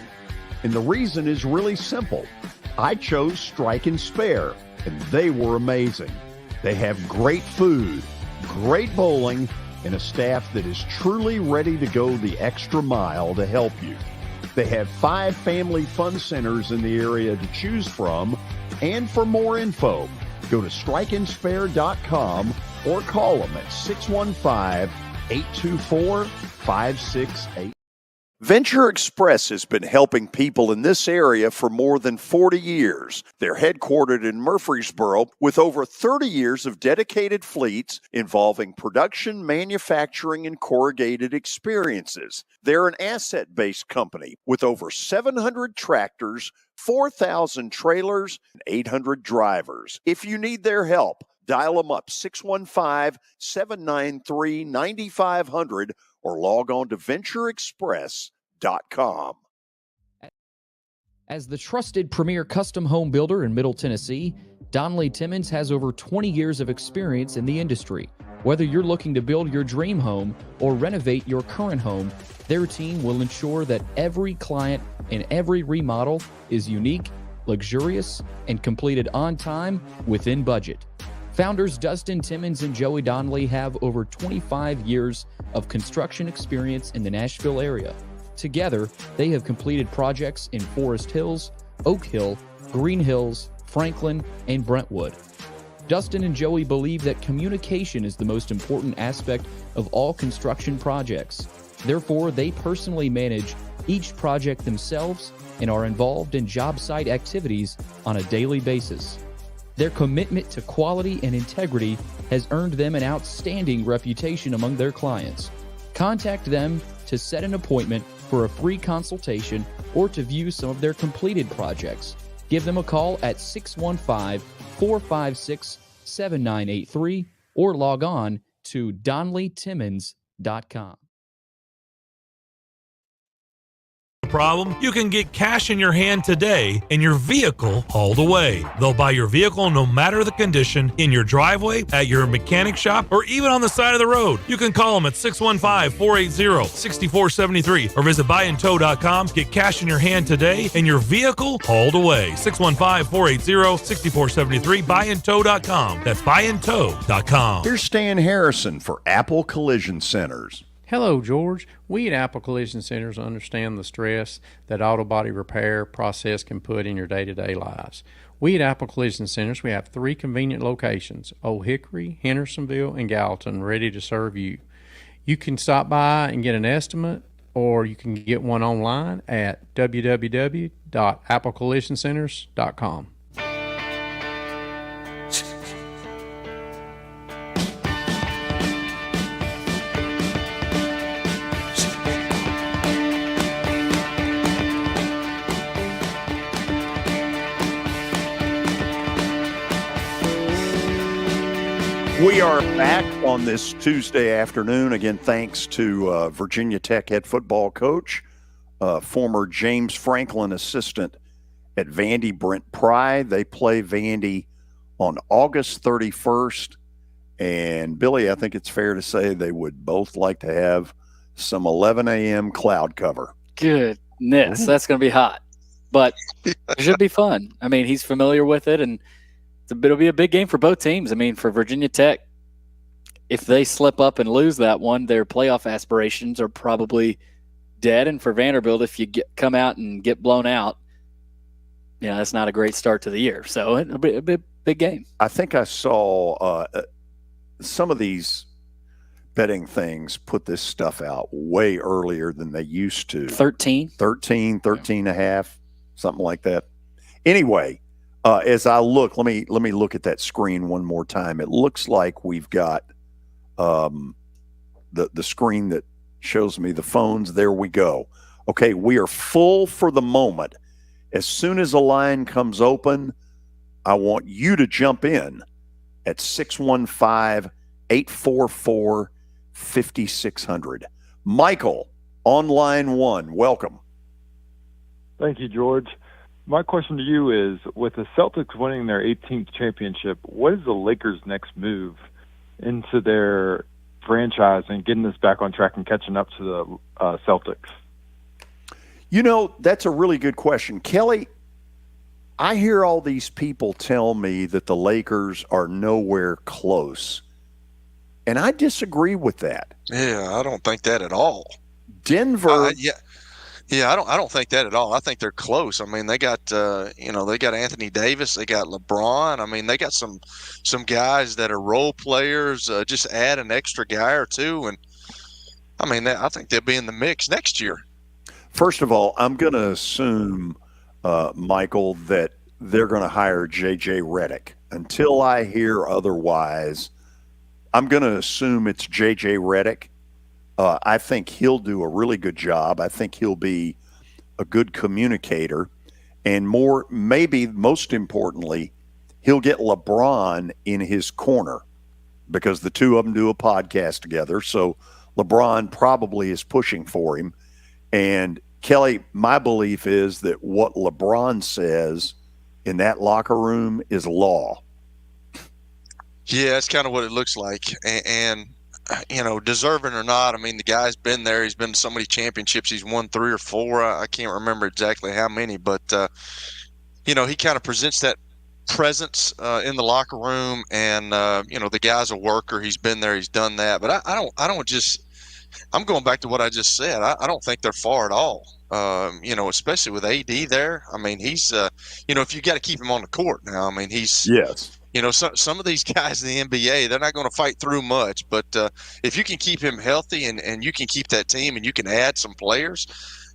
And the reason is really simple. I chose Strike and Spare, and they were amazing. They have great food, great bowling, and a staff that is truly ready to go the extra mile to help you. They have 5 family fun centers in the area to choose from, and for more info, go to strikeandspare.com or call them at 615-824-5688. Venture Express has been helping people in this area for more than 40 years. They're headquartered in Murfreesboro with over 30 years of dedicated fleets involving production, manufacturing, and corrugated experiences. They're an asset-based company with over 700 tractors, 4,000 trailers, and 800 drivers. If you need their help, dial them up 615-793-9500 or log on to ventureexpress.com. As the trusted premier custom home builder in Middle Tennessee, Donnelly Timmons has over 20 years of experience in the industry. Whether you're looking to build your dream home or renovate your current home, their team will ensure that every client and every remodel is unique, luxurious, and completed on time within budget. Founders Dustin Timmons and Joey Donnelly have over 25 years of construction experience in the Nashville area. Together, they have completed projects in Forest Hills, Oak Hill, Green Hills, Franklin, and Brentwood. Dustin and Joey believe that communication is the most important aspect of all construction projects. Therefore, they personally manage each project themselves and are involved in job site activities on a daily basis. Their commitment to quality and integrity has earned them an outstanding reputation among their clients. Contact them to set an appointment for a free consultation or to view some of their completed projects. Give them a call at 615-456-7983 or log on to DonnellyTimmons.com. Problem? You can get cash in your hand today and your vehicle hauled away. They'll buy your vehicle no matter the condition, in your driveway, at your mechanic shop, or even on the side of the road. You can call them at 615-480-6473 or visit buyandtow.com. Get cash in your hand today and your vehicle hauled away. 615-480-6473, buyandtow.com. That's buyandtow.com. Here's Stan Harrison for Apple Collision Centers. Hello, George. We at Apple Collision Centers understand the stress that auto body repair process can put in your day-to-day lives. We at Apple Collision Centers, we have 3 convenient locations, Old Hickory, Hendersonville, and Gallatin, ready to serve you. You can stop by and get an estimate, or you can get one online at www.applecollisioncenters.com. We are back on this Tuesday afternoon. Again, thanks to Virginia Tech head football coach, former James Franklin assistant at Vandy, Brent Pry. They play Vandy on August 31st. And, Billy, I think it's fair to say they would both like to have some 11 a.m. cloud cover. Goodness, that's going to be hot. But it should be fun. I mean, he's familiar with it, and it'll be a big game for both teams. I mean, for Virginia Tech, if they slip up and lose that one, their playoff aspirations are probably dead. And for Vanderbilt, if you come out and get blown out, that's not a great start to the year. So it'll be a big game. I think I saw some of these betting things put this stuff out way earlier than they used to. 13 and a half, something like that. Anyway, as I look, let me look at that screen one more time. It looks like we've got the screen that shows me the phones. There we go. Okay, we are full for the moment. As soon as a line comes open, I want you to jump in at 615-844-5688. 5600. Michael, on line 1, welcome. Thank you, George. My question to you is, with the Celtics winning their 18th championship, what is the Lakers' next move into their franchise and getting this back on track and catching up to the Celtics? You know, that's a really good question. Kelly, I hear all these people tell me that the Lakers are nowhere close, and I disagree with that. Yeah, I don't think that at all. Denver, Yeah, I don't think that at all. I think they're close. I mean, they got they got Anthony Davis, they got LeBron. I mean, they got some guys that are role players. Just add an extra guy or two, and I mean, I think they'll be in the mix next year. first of all, I'm going to assume, Michael, that they're going to hire J.J. Redick. Until I hear otherwise, I'm going to assume it's J.J. Redick. I think he'll do a really good job. I think he'll be a good communicator. And maybe most importantly, he'll get LeBron in his corner because the two of them do a podcast together. So LeBron probably is pushing for him. And Kelly, my belief is that what LeBron says in that locker room is law. Yeah, that's kind of what it looks like. And deserving or not, I mean, the guy's been there. He's been to so many championships. He's won 3 or 4. I can't remember exactly how many, but, he kind of presents that presence in the locker room. And, the guy's a worker. He's been there. He's done that. But I'm going back to what I just said. I don't think they're far at all, especially with AD there. I mean, he's, if you got to keep him on the court now, I mean, he's – yes. Some of these guys in the NBA, they're not going to fight through much. But if you can keep him healthy and you can keep that team and you can add some players,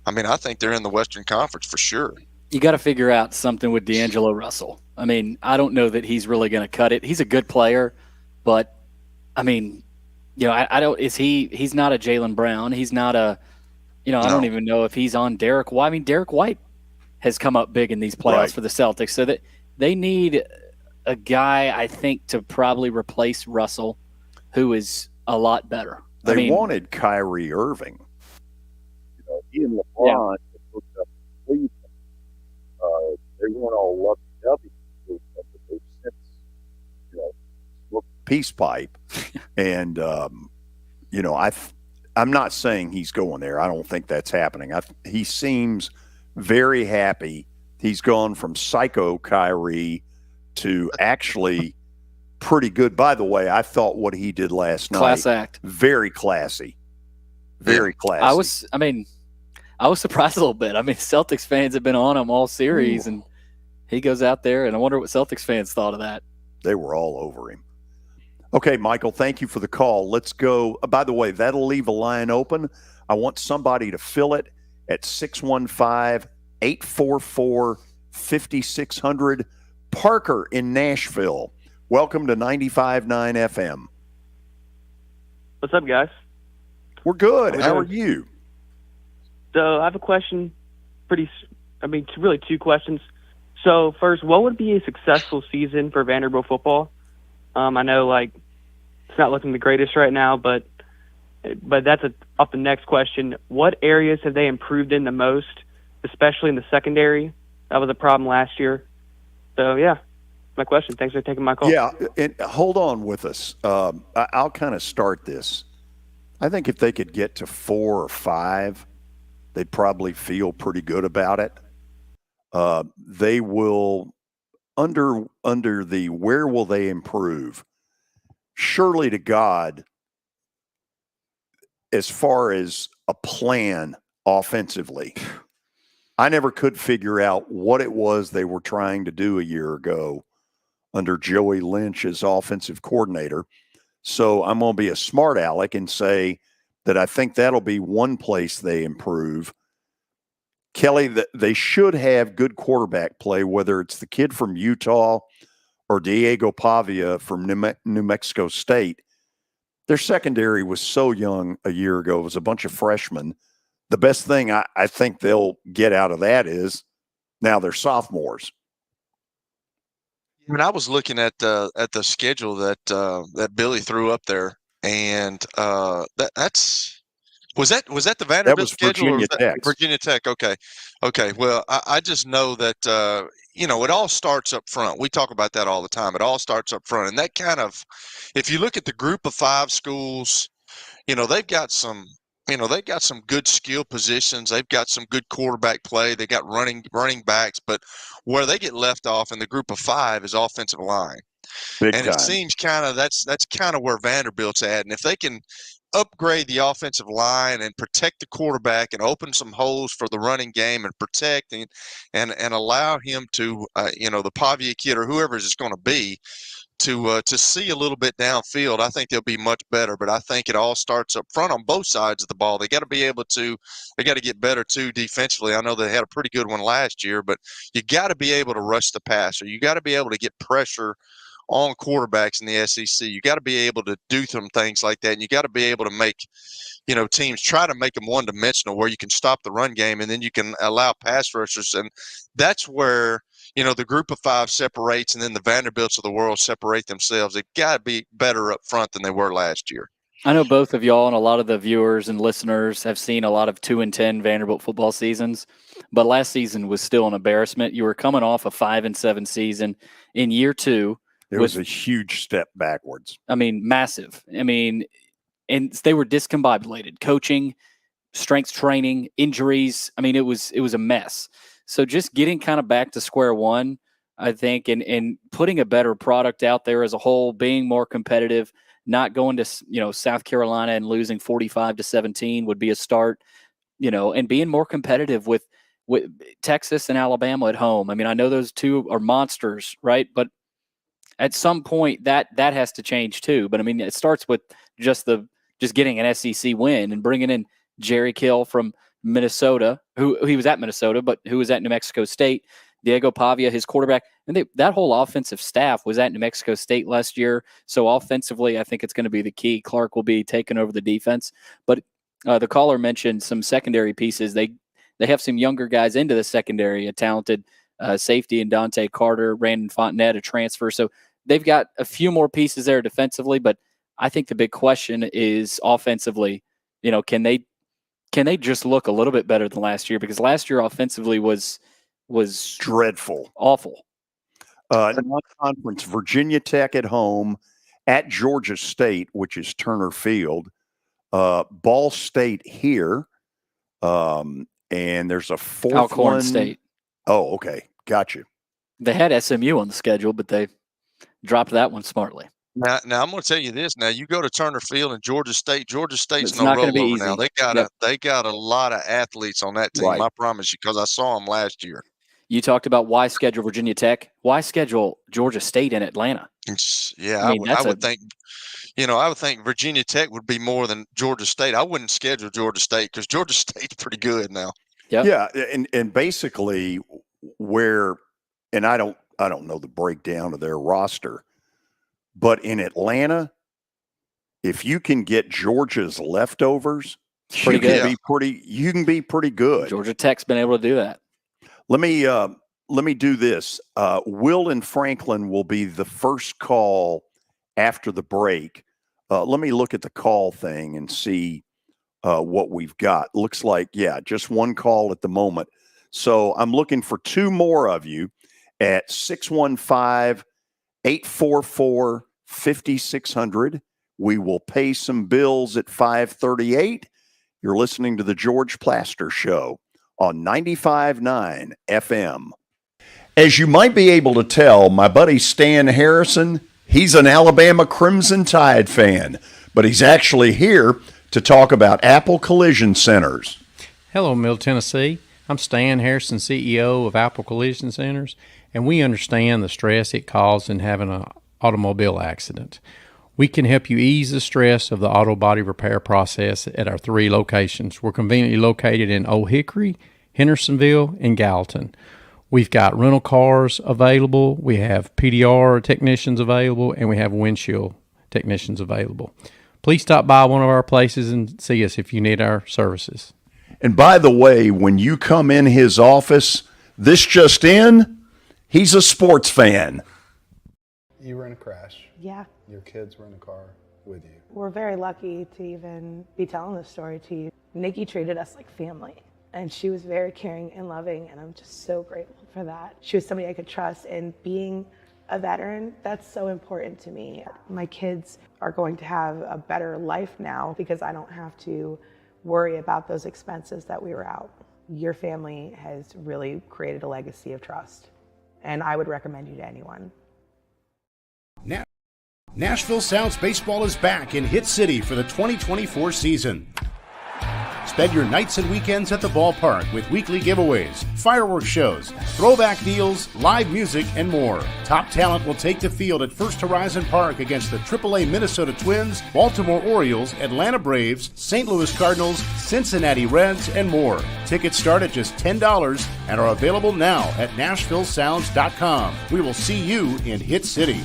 I mean, I think they're in the Western Conference for sure. You got to figure out something with D'Angelo Russell. I mean, I don't know that he's really going to cut it. He's a good player, but, I mean, I don't – he's not a Jaylen Brown. He's not a – I don't even know if he's on Derek White. I mean, Derek White has come up big in these playoffs for the Celtics, so that they need – a guy, I think, to probably replace Russell, who is a lot better. They wanted Kyrie Irving. He and LeBron hooked up in Cleveland. They weren't all lovey-dovey, but they've since, peace pipe. And, I'm not saying he's going there. I don't think that's happening. He seems very happy. He's gone from psycho Kyrie to actually pretty good. By the way, I thought what he did last night, class act, very classy, very classy. I was surprised a little bit. I mean, Celtics fans have been on him all series, and he goes out there, and I wonder what Celtics fans thought of that. They were all over him. Okay, Michael, thank you for the call. Let's go. By the way, that'll leave a line open. I want somebody to fill it at 615-844-5600. Parker in Nashville. Welcome to 95.9 FM. What's up, guys? We're good. How are you? So I have a question. Really two questions. So first, what would be a successful season for Vanderbilt football? I know, it's not looking the greatest right now, but that's off the next question. What areas have they improved in the most, especially in the secondary? That was a problem last year. So, yeah, my question. Thanks for taking my call. Yeah, and hold on with us. I'll kind of start this. I think if they could get to 4 or 5, they'd probably feel pretty good about it. They will, under the where will they improve, surely to God, as far as a plan offensively, I never could figure out what it was they were trying to do a year ago under Joey Lynch as offensive coordinator. So I'm going to be a smart aleck and say that I think that'll be one place they improve. Kelly, they should have good quarterback play, whether it's the kid from Utah or Diego Pavia from New Mexico State. Their secondary was so young a year ago. It was a bunch of freshmen. The best thing I think they'll get out of that is now they're sophomores. I mean, I was looking at the schedule that Billy threw up there and that's. Was that the That Vanderbilt was schedule or was Virginia that Tech. Virginia Tech? Okay. Well, I just know that it all starts up front. We talk about that all the time. It all starts up front, and that kind of, if you look at the group of 5 schools, they've got some. They've got some good skill positions. They've got some good quarterback play. They got running backs, but where they get left off in the group of 5 is offensive line. Big And time. it seems that's kind of where Vanderbilt's at. And if they can upgrade the offensive line and protect the quarterback and open some holes for the running game and protect and allow him to, the Pavia kid or whoever it's going to be, to see a little bit downfield, I think they'll be much better. But I think it all starts up front on both sides of the ball. They got to get better too defensively. I know they had a pretty good one last year, but you got to be able to rush the passer. You got to be able to get pressure on quarterbacks in the SEC. You got to be able to do some things like that, and you got to be able to make, teams try to make them one-dimensional where you can stop the run game and then you can allow pass rushers. And that's where, the group of 5 separates, and then the Vanderbilts of the world separate themselves. They've got to be better up front than they were last year. I know both of y'all and a lot of the viewers and listeners have seen a lot of 2-10 Vanderbilt football seasons, but last season was still an embarrassment. You were coming off a 5-7 season. In year 2, it was a huge step backwards. I mean, massive. I mean, and they were discombobulated. Coaching, strength training, injuries. I mean, it was a mess. So just getting kind of back to square one, I think, and putting a better product out there as a whole, being more competitive, not going to South Carolina and losing 45-17 would be a start, and being more competitive with Texas and Alabama at home. I mean, I know those two are monsters, right? But at some point that has to change too. But I mean, it starts with just getting an SEC win and bringing in Jerry Kill from Minnesota, who he was at Minnesota, but who was at New Mexico State. Diego Pavia, his quarterback, and that whole offensive staff was at New Mexico State last year. So offensively, I think it's going to be the key. Clark will be taking over the defense. But the caller mentioned some secondary pieces. They have some younger guys into the secondary, a talented safety in Dante Carter, Brandon Fontenette, a transfer. So they've got a few more pieces there defensively, but I think the big question is offensively, can they just look a little bit better than last year? Because last year offensively was dreadful, awful. Non-conference, Virginia Tech at home, at Georgia State, which is Turner Field, Ball State here, and there's a fourth Alcorn one. State. Oh, okay, got you. They had SMU on the schedule, but they dropped that one smartly. Now I'm going to tell you this. Now you go to Turner Field and Georgia State's It's no not going to be rollover easy. now. They got a lot of athletes on that team. Right. I promise you, because I saw them last year. You talked about why schedule Virginia Tech. Why schedule Georgia State in Atlanta? Yeah, I would think. I would think Virginia Tech would be more than Georgia State. I wouldn't schedule Georgia State because Georgia State's pretty good now. Yep. Yeah, and basically and I don't know the breakdown of their roster, but in Atlanta, if you can get Georgia's leftovers, you can be pretty good. Georgia Tech's been able to do that. Let me do this. Will and Franklin will be the first call after the break. Let me look at the call thing and see what we've got. Looks like, just one call at the moment. So I'm looking for 2 more of you at 615-844-5600. We will pay some bills at 5:38. You're listening to the George Plaster Show on 95.9 FM. As you might be able to tell, my buddy Stan Harrison, he's an Alabama Crimson Tide fan, but he's actually here to talk about Apple Collision Centers. Hello, Middle Tennessee. I'm Stan Harrison, CEO of Apple Collision Centers, and we understand the stress it causes in having an automobile accident. We can help you ease the stress of the auto body repair process at our 3 locations. We're conveniently located in Old Hickory, Hendersonville, and Gallatin. We've got rental cars available, we have PDR technicians available, and we have windshield technicians available. Please stop by one of our places and see us if you need our services. And by the way, when you come in his office, this just in, he's a sports fan. You were in a crash. Yeah. Your kids were in a car. with you. We're very lucky to even be telling this story to you. Nikki treated us like family, and she was very caring and loving, and I'm just so grateful for that. She was somebody I could trust, and being a veteran, that's so important to me. My kids are going to have a better life now because I don't have to worry about those expenses that we were out. Your family has really created a legacy of trust, and I would recommend you to anyone. Now, Nashville Sounds Baseball is back in Hit City for the 2024 season. Spend your nights and weekends at the ballpark with weekly giveaways, fireworks shows, throwback deals, live music, and more. Top talent will take the field at First Horizon Park against the AAA Minnesota Twins, Baltimore Orioles, Atlanta Braves, St. Louis Cardinals, Cincinnati Reds, and more. Tickets start at just $10 and are available now at NashvilleSounds.com. We will see you in Hit City.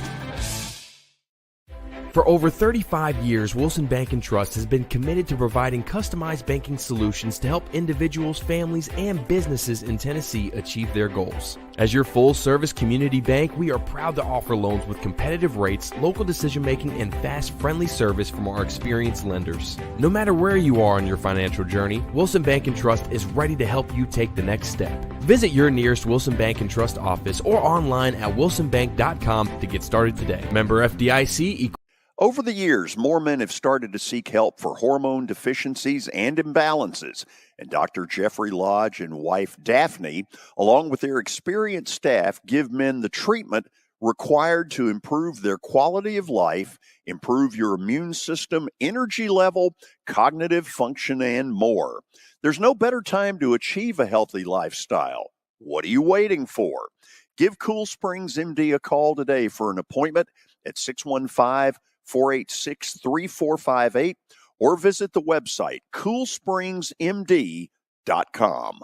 For over 35 years, Wilson Bank & Trust has been committed to providing customized banking solutions to help individuals, families, and businesses in Tennessee achieve their goals. As your full-service community bank, we are proud to offer loans with competitive rates, local decision-making, and fast, friendly service from our experienced lenders. No matter where you are on your financial journey, Wilson Bank & Trust is ready to help you take the next step. Visit your nearest Wilson Bank & Trust office or online at wilsonbank.com to get started today. Member FDIC. Over the years, more men have started to seek help for hormone deficiencies and imbalances, and Dr. Jeffrey Lodge and wife Daphne, along with their experienced staff, give men the treatment required to improve their quality of life, improve your immune system, energy level, cognitive function, and more. There's no better time to achieve a healthy lifestyle. What are you waiting for? Give Cool Springs MD a call today for an appointment at 615-486-3458 or visit the website coolspringsmd.com.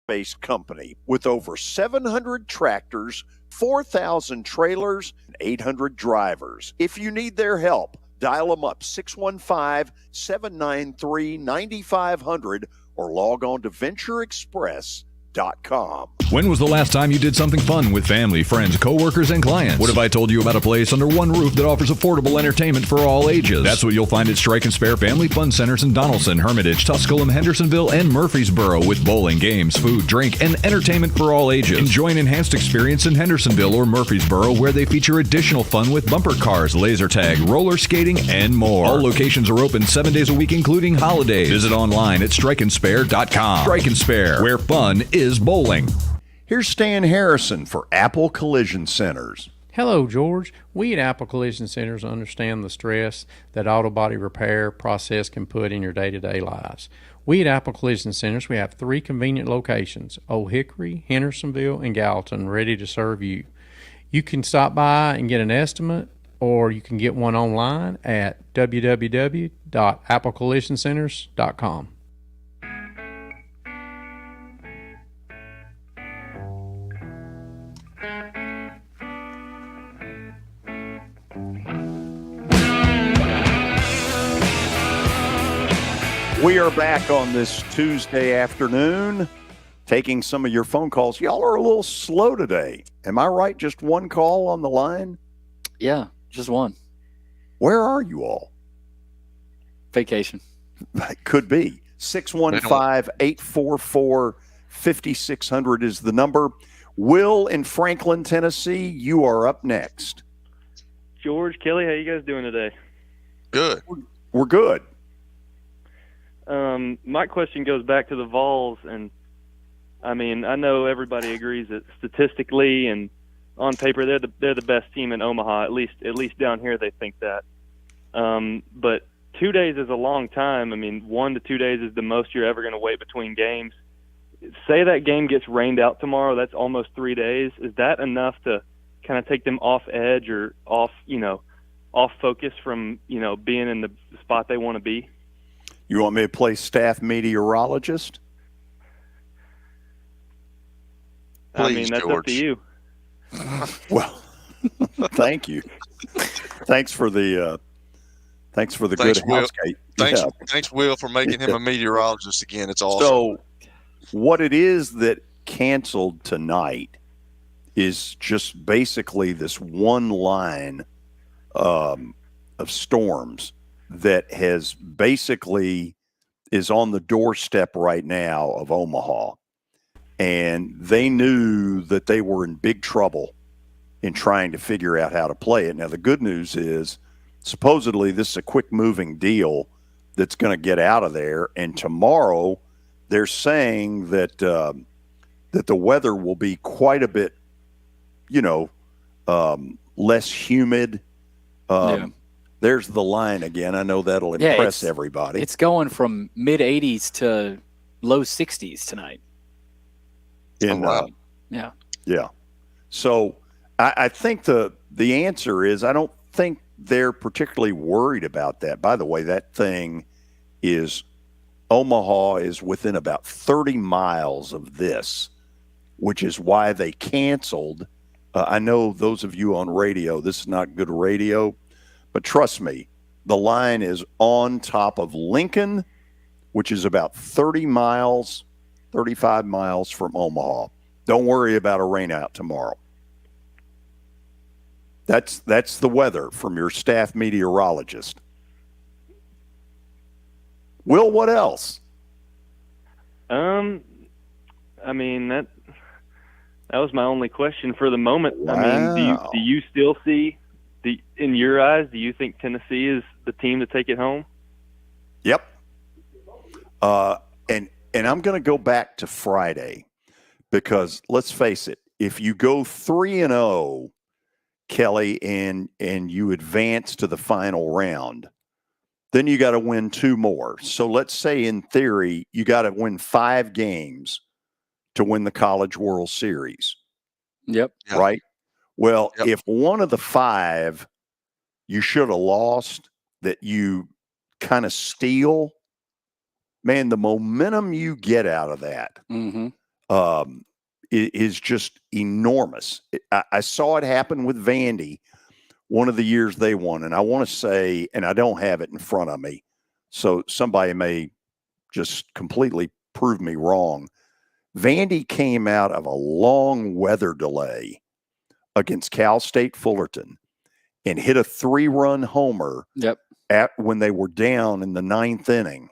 Based company with over 700 tractors, 4,000 trailers, and 800 drivers. If you need their help, dial them up 615-793-9500 or log on to ventureexpress.com. When was the last time you did something fun with family, friends, coworkers, and clients? What if I told you about a place under one roof that offers affordable entertainment for all ages? That's what you'll find at Strike and Spare Family Fun Centers in Donaldson, Hermitage, Tusculum, Hendersonville, and Murfreesboro with bowling, games, food, drink, and entertainment for all ages. Enjoy an enhanced experience in Hendersonville or Murfreesboro where they feature additional fun with bumper cars, laser tag, roller skating, and more. All locations are open 7 days a week, including holidays. Visit online at strikeandspare.com. Strike and Spare, where fun is bowling. Here's Stan Harrison for Apple Collision Centers. Hello, George. We at Apple Collision Centers understand the stress that auto body repair process can put in your day-to-day lives. We at Apple Collision Centers, we have 3 convenient locations, Old Hickory, Hendersonville, and Gallatin, ready to serve you. You can stop by and get an estimate, or you can get one online at www.applecollisioncenters.com. We are back on this Tuesday afternoon, taking some of your phone calls. Y'all are a little slow today. Am I right? Just one call on the line? Yeah, just one. Where are you all? Vacation. That could be. 615-844-5600 is the number. Will in Franklin, Tennessee, you are up next. George, Kelly, how you guys doing today? Good. We're good. My question goes back to the Vols, and I mean, I know everybody agrees that statistically and on paper they're the best team in Omaha. At least down here they think that. But 2 days is a long time. I mean, 1 to 2 days is the most you're ever going to wait between games. Say that game gets rained out tomorrow, that's almost 3 days. Is that enough to kind of take them off edge or off focus from, being in the spot they want to be? You want me to play staff meteorologist? Please, I mean, that's George. Up to you. Well, thank you. Thanks for the good housekeeping. Thanks, Will, for making him a meteorologist again. It's awesome. So, what it is that canceled tonight is just basically this one line of storms that has basically is on the doorstep right now of Omaha. And they knew that they were in big trouble in trying to figure out how to play it. Now, the good news is supposedly this is a quick moving deal that's going to get out of there. And tomorrow they're saying that that the weather will be quite a bit, less humid. There's the line again. I know that'll impress everybody. It's going from mid 80s to low 60s tonight. Yeah. So I think the answer is I don't think they're particularly worried about that. By the way, that thing is Omaha is within about 30 miles of this, which is why they canceled. I know those of you on radio, this is not good radio, but trust me, the line is on top of Lincoln, which is about 30 miles, 35 miles from Omaha. Don't worry about a rainout tomorrow. That's the weather from your staff meteorologist. Will, what else? I mean that was my only question for the moment. Wow. I mean, do you still see in your eyes? Do you think Tennessee is the team to take it home? Yep. And I'm going to go back to Friday because let's face it, if you go 3-0, Kelly, and you advance to the final round, then you got to win 2 more. So let's say in theory, you got to win 5 games to win the College World Series. Yep. Right? Well, if one of the 5 you should have lost that you kind of steal, man, the momentum you get out of that is just enormous. I saw it happen with Vandy one of the years they won. And I want to say, and I don't have it in front of me, so somebody may just completely prove me wrong. Vandy came out of a long weather delay against Cal State Fullerton and hit a 3-run homer when they were down in the 9th inning.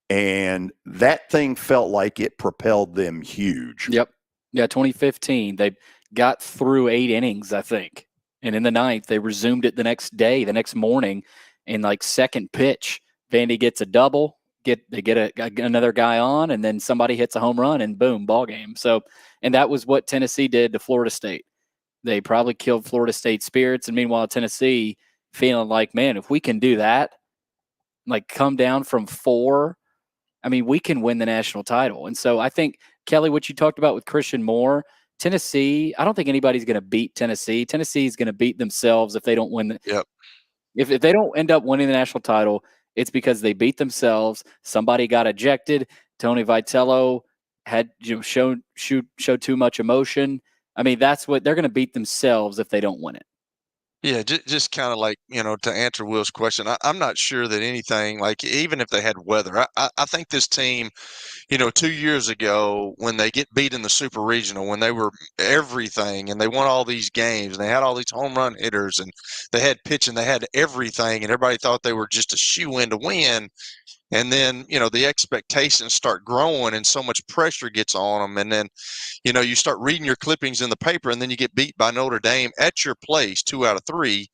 And that thing felt like it propelled them huge. Yep. Yeah, 2015. They got through 8 innings, I think. And in the 9th, they resumed it the next morning, and like second pitch, Vandy gets a double, they get another guy on, and then somebody hits a home run, and boom, ball game. So, and that was what Tennessee did to Florida State. They probably killed Florida State's spirits, and meanwhile, Tennessee feeling like, man, if we can do that, like come down from 4, I mean, we can win the national title. And so I think, Kelly, what you talked about with Christian Moore, Tennessee, I don't think anybody's going to beat Tennessee. Tennessee is going to beat themselves if they don't win. If they don't end up winning the national title, it's because they beat themselves. Somebody got ejected. Tony Vitello had showed too much emotion. I mean, that's what they're going to beat themselves if they don't win it. Yeah, just kind of like, to answer Will's question, I'm not sure that anything, like even if they had weather, I think this team, 2 years ago when they get beat in the Super Regional, when they were everything and they won all these games and they had all these home run hitters and they had pitching, they had everything, and everybody thought they were just a shoe-in to win. And then, the expectations start growing and so much pressure gets on them. And then, you start reading your clippings in the paper and then you get beat by Notre Dame at your place 2 out of 3.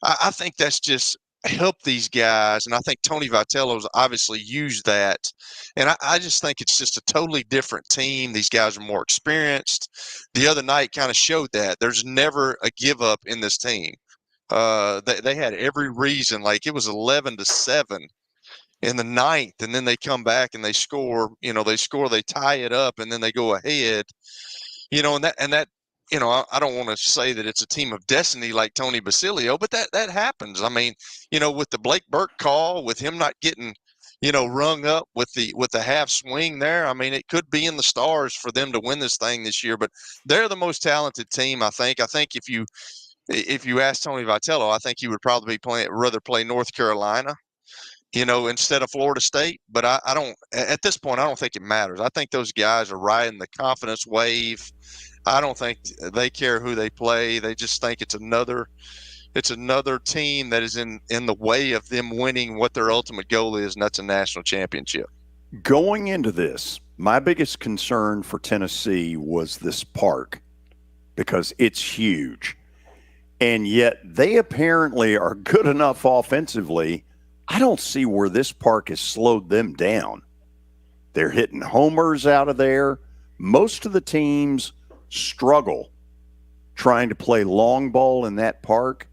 I think that's just helped these guys. And I think Tony Vitello's obviously used that. And I just think it's just a totally different team. These guys are more experienced. The other night kind of showed that. There's never a give up in this team. They had every reason. Like it was 11-7. In the 9th, and then they come back and they score, they tie it up, and then they go ahead, and that, I don't want to say that it's a team of destiny like Tony Basilio, but that happens. I mean, with the Blake Burke call, with him not getting, rung up with the half swing there, I mean, it could be in the stars for them to win this thing this year, but they're the most talented team, I think. I think if you ask Tony Vitello, I think he would probably rather play North Carolina, instead of Florida State. But I don't, at this point, I don't think it matters. I think those guys are riding the confidence wave. I don't think they care who they play. They just think it's another it's another team that is in the way of them winning what their ultimate goal is, and that's a national championship. Going into this, my biggest concern for Tennessee was this park because it's huge. And yet they apparently are good enough offensively. I don't see where this park has slowed them down. They're hitting homers out of there. Most of the teams struggle trying to play long ball in that park.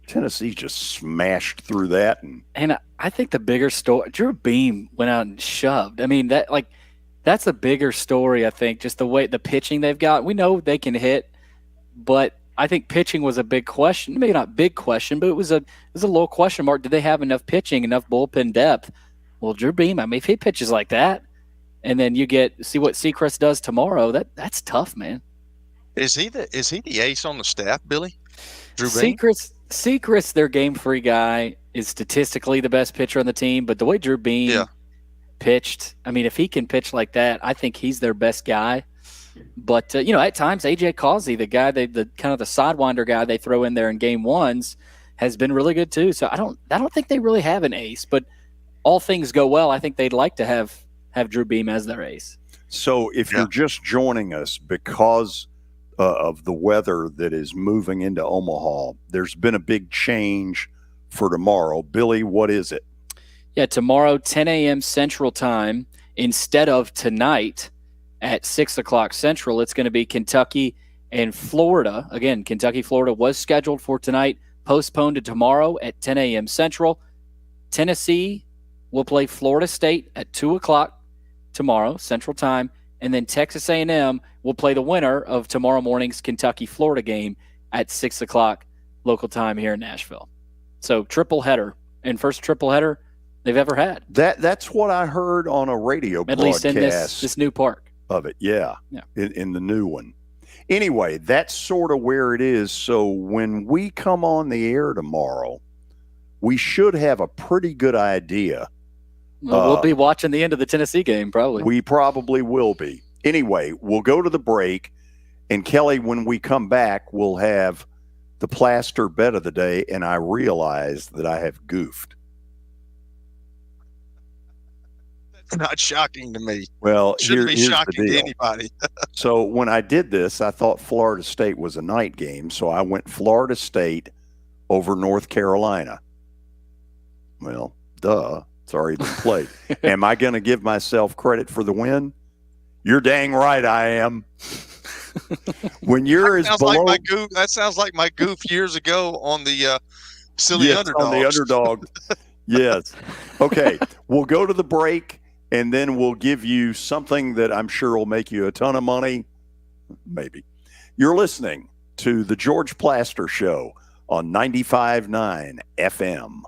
Tennessee just smashed through that. And I think the bigger story, Drew Beam went out and shoved. I mean, that's a bigger story, I think, just the way the pitching they've got. We know they can hit, but I think pitching was a big question. Maybe not big question, but it was a little question mark. Did they have enough pitching, enough bullpen depth? Well, Drew Beam, I mean, if he pitches like that, and then you see what Seacrest does tomorrow, that's tough, man. Is he the ace on the staff, Billy? Drew Beam? Seacrest, their game-free guy, is statistically the best pitcher on the team, but the way Drew Beam pitched, I mean, if he can pitch like that, I think he's their best guy. But, at times, A.J. Causey, the guy, the kind of the sidewinder guy they throw in there in game ones, has been really good too. So I don't think they really have an ace, but all things go well, I think they'd like to have Drew Beam as their ace. So if you're just joining us because of the weather that is moving into Omaha, there's been a big change for tomorrow. Billy, what is it? Yeah, tomorrow, 10 a.m. Central Time, instead of tonight at 6 o'clock Central, it's going to be Kentucky and Florida. Again, Kentucky, Florida was scheduled for tonight, postponed to tomorrow at 10 a.m. Central. Tennessee will play Florida State at 2 o'clock tomorrow, Central Time, and then Texas A&M will play the winner of tomorrow morning's Kentucky-Florida game at 6 o'clock local time here in Nashville. So triple header, and first triple header they've ever had. That's what I heard on a radio broadcast. At least in this new park. Of it, yeah. In the new one. Anyway, that's sort of where it is. So when we come on the air tomorrow, we should have a pretty good idea. Well, we'll be watching the end of the Tennessee game, probably. We probably will be. Anyway, we'll go to the break, and Kelly, when we come back, we'll have the plaster bet of the day, and I realize that I have goofed. That's not shocking to me. Well, shouldn't be here's shocking the deal. to anybody. So when I did this, I thought Florida State was a night game, so I went Florida State over North Carolina. Well, duh. It's already been played. Am I going to give myself credit for the win? You're dang right I am. When you're as below, that sounds like my goof years ago on the silly underdog. On the underdog. Yes. Okay. We'll go to the break, and then we'll give you something that I'm sure will make you a ton of money. Maybe. You're listening to the George Plaster Show on 95.9 FM.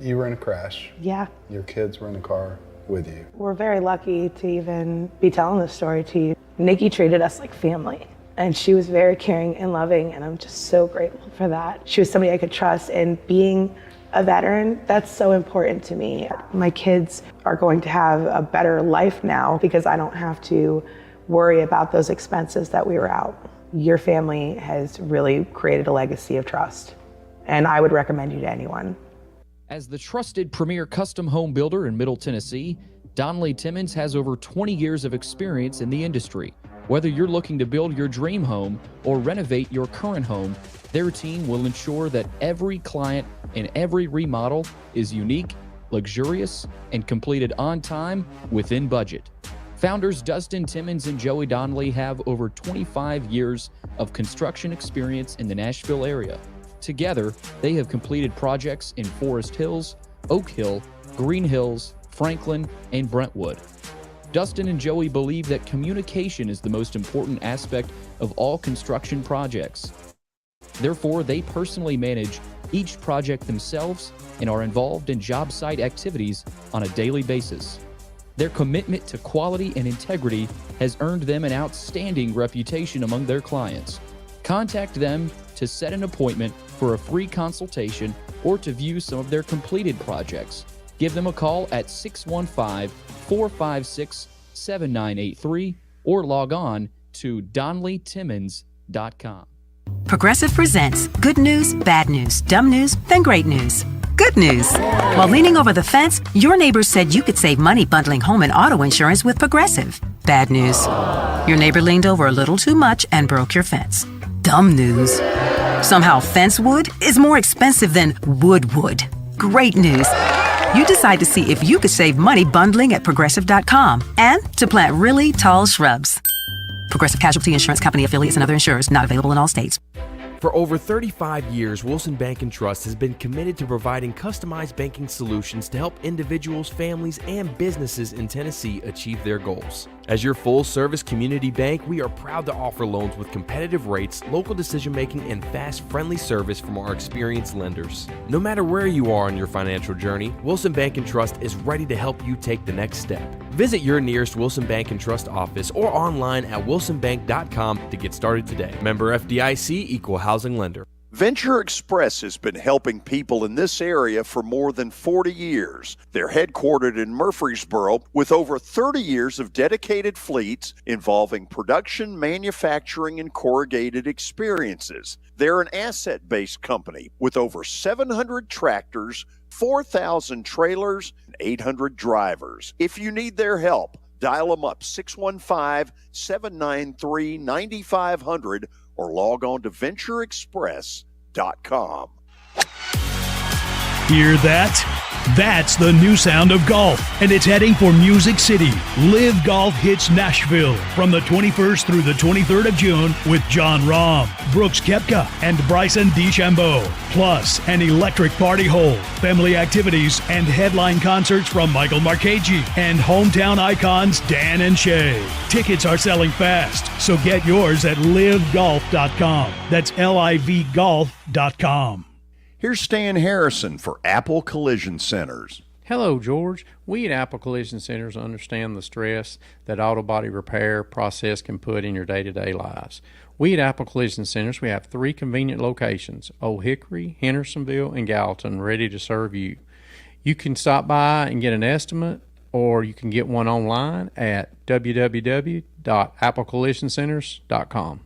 You were in a crash. Yeah. Your kids were in the car with you. We're very lucky to even be telling this story to you. Nikki treated us like family, and she was very caring and loving, and I'm just so grateful for that. She was somebody I could trust, and being a veteran, that's so important to me. My kids are going to have a better life now because I don't have to worry about those expenses that we were out. Your family has really created a legacy of trust, and I would recommend you to anyone. As the trusted premier custom home builder in Middle Tennessee, Donnelly Timmons has over 20 years of experience in the industry. Whether you're looking to build your dream home or renovate your current home, their team will ensure that every client and every remodel is unique, luxurious, and completed on time within budget. Founders Dustin Timmons and Joey Donnelly have over 25 years of construction experience in the Nashville area. Together, they have completed projects in Forest Hills, Oak Hill, Green Hills, Franklin, and Brentwood. Dustin and Joey believe that communication is the most important aspect of all construction projects. Therefore, they personally manage each project themselves and are involved in job site activities on a daily basis. Their commitment to quality and integrity has earned them an outstanding reputation among their clients. Contact them to set an appointment for a free consultation or to view some of their completed projects. Give them a call at 615-456-7983 or log on to DonnellyTimmons.com. Progressive presents good news, bad news, dumb news, then great news. Good news. While leaning over the fence, your neighbor said you could save money bundling home and auto insurance with Progressive. Bad news. Your neighbor leaned over a little too much and broke your fence. Dumb news. Somehow fence wood is more expensive than wood. Great news. You decide to see if you could save money bundling at Progressive.com and to plant really tall shrubs. Progressive Casualty Insurance Company affiliates and other insurers not available in all states. For over 35 years, Wilson Bank & Trust has been committed to providing customized banking solutions to help individuals, families, and businesses in Tennessee achieve their goals. As your full-service community bank, we are proud to offer loans with competitive rates, local decision-making, and fast, friendly service from our experienced lenders. No matter where you are on your financial journey, Wilson Bank & Trust is ready to help you take the next step. Visit your nearest Wilson Bank & Trust office or online at wilsonbank.com to get started today. Member FDIC, Equal Housing Lender. Venture Express has been helping people in this area for more than 40 years. They're headquartered in Murfreesboro with over 30 years of dedicated fleets involving production, manufacturing, and corrugated experiences. They're an asset-based company with over 700 tractors, 4,000 trailers, and 800 drivers. If you need their help, dial them up 615-793-9500 or log on to ventureexpress.com. Hear that? That's the new sound of golf, and it's heading for Music City. Live Golf hits Nashville from the 21st through the 23rd of June with John Rahm, Brooks Koepka, and Bryson DeChambeau. Plus, an electric party hole, family activities, and headline concerts from Michael Marcheggi and hometown icons Dan and Shay. Tickets are selling fast, so get yours at livegolf.com. That's livegolf.com. Here's Stan Harrison for Apple Collision Centers. Hello, George. We at Apple Collision Centers understand the stress that auto body repair process can put in your day-to-day lives. We at Apple Collision Centers, we have 3 convenient locations, Old Hickory, Hendersonville, and Gallatin, ready to serve you. You can stop by and get an estimate, or you can get one online at www.applecollisioncenters.com.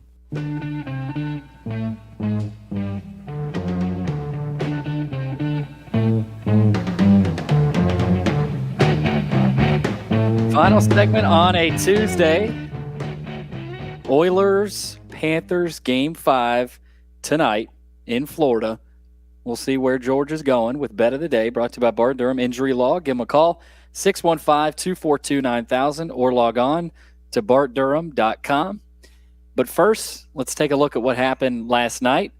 Final segment on a Tuesday. Oilers, Panthers, Game 5 tonight in Florida. We'll see where George is going with Bet of the Day, brought to you by Bart Durham Injury Law. Give him a call, 615-242-9000, or log on to bartdurham.com. But first, let's take a look at what happened last night.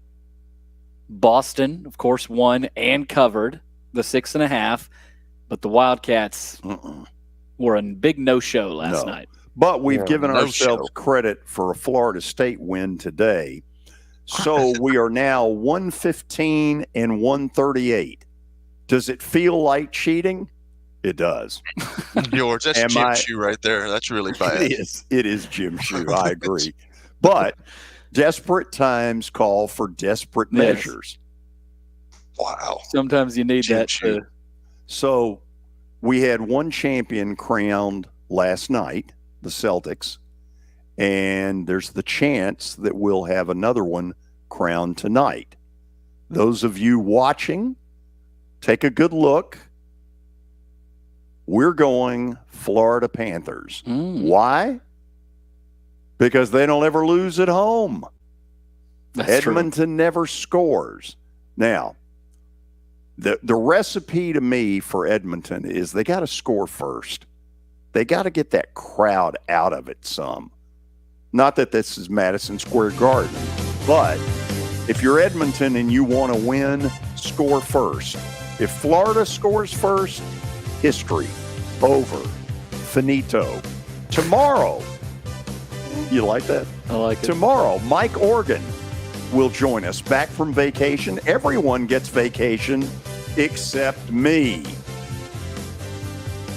Boston, of course, won and covered the 6.5, but the Wildcats were a big no-show last night. But we've given ourselves credit for a Florida State win today. So we are now 115 and 138. Does it feel like cheating? It does. George, that's Jim Shoe right there. That's really bad. It is Jim Shoe. I agree. But desperate times call for desperate measures. Wow. Sometimes you need Jim that. Shoe. So we had one champion crowned last night, the Celtics, and there's the chance that we'll have another one crowned tonight. Those of you watching, take a good look. We're going Florida Panthers. Why? Because they don't ever lose at home. That's Edmonton never scores. Now, the recipe to me for Edmonton is they got to score first. They got to get that crowd out of it some. Not that this is Madison Square Garden, but if you're Edmonton and you want to win, score first. If Florida scores first, history. Over. Finito. Tomorrow. You like that? I like it. Tomorrow, Mike Organ will join us back from vacation. Everyone gets vacation except me.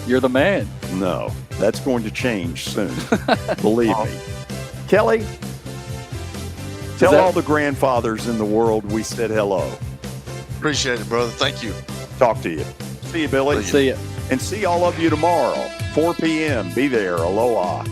You're the man. No, that's going to change soon. Believe me. Kelly, tell all the grandfathers in the world we said hello. Appreciate it, brother. Thank you. Talk to you. See you, Billy. See you. And see all of you tomorrow, 4 p.m. Be there. Aloha.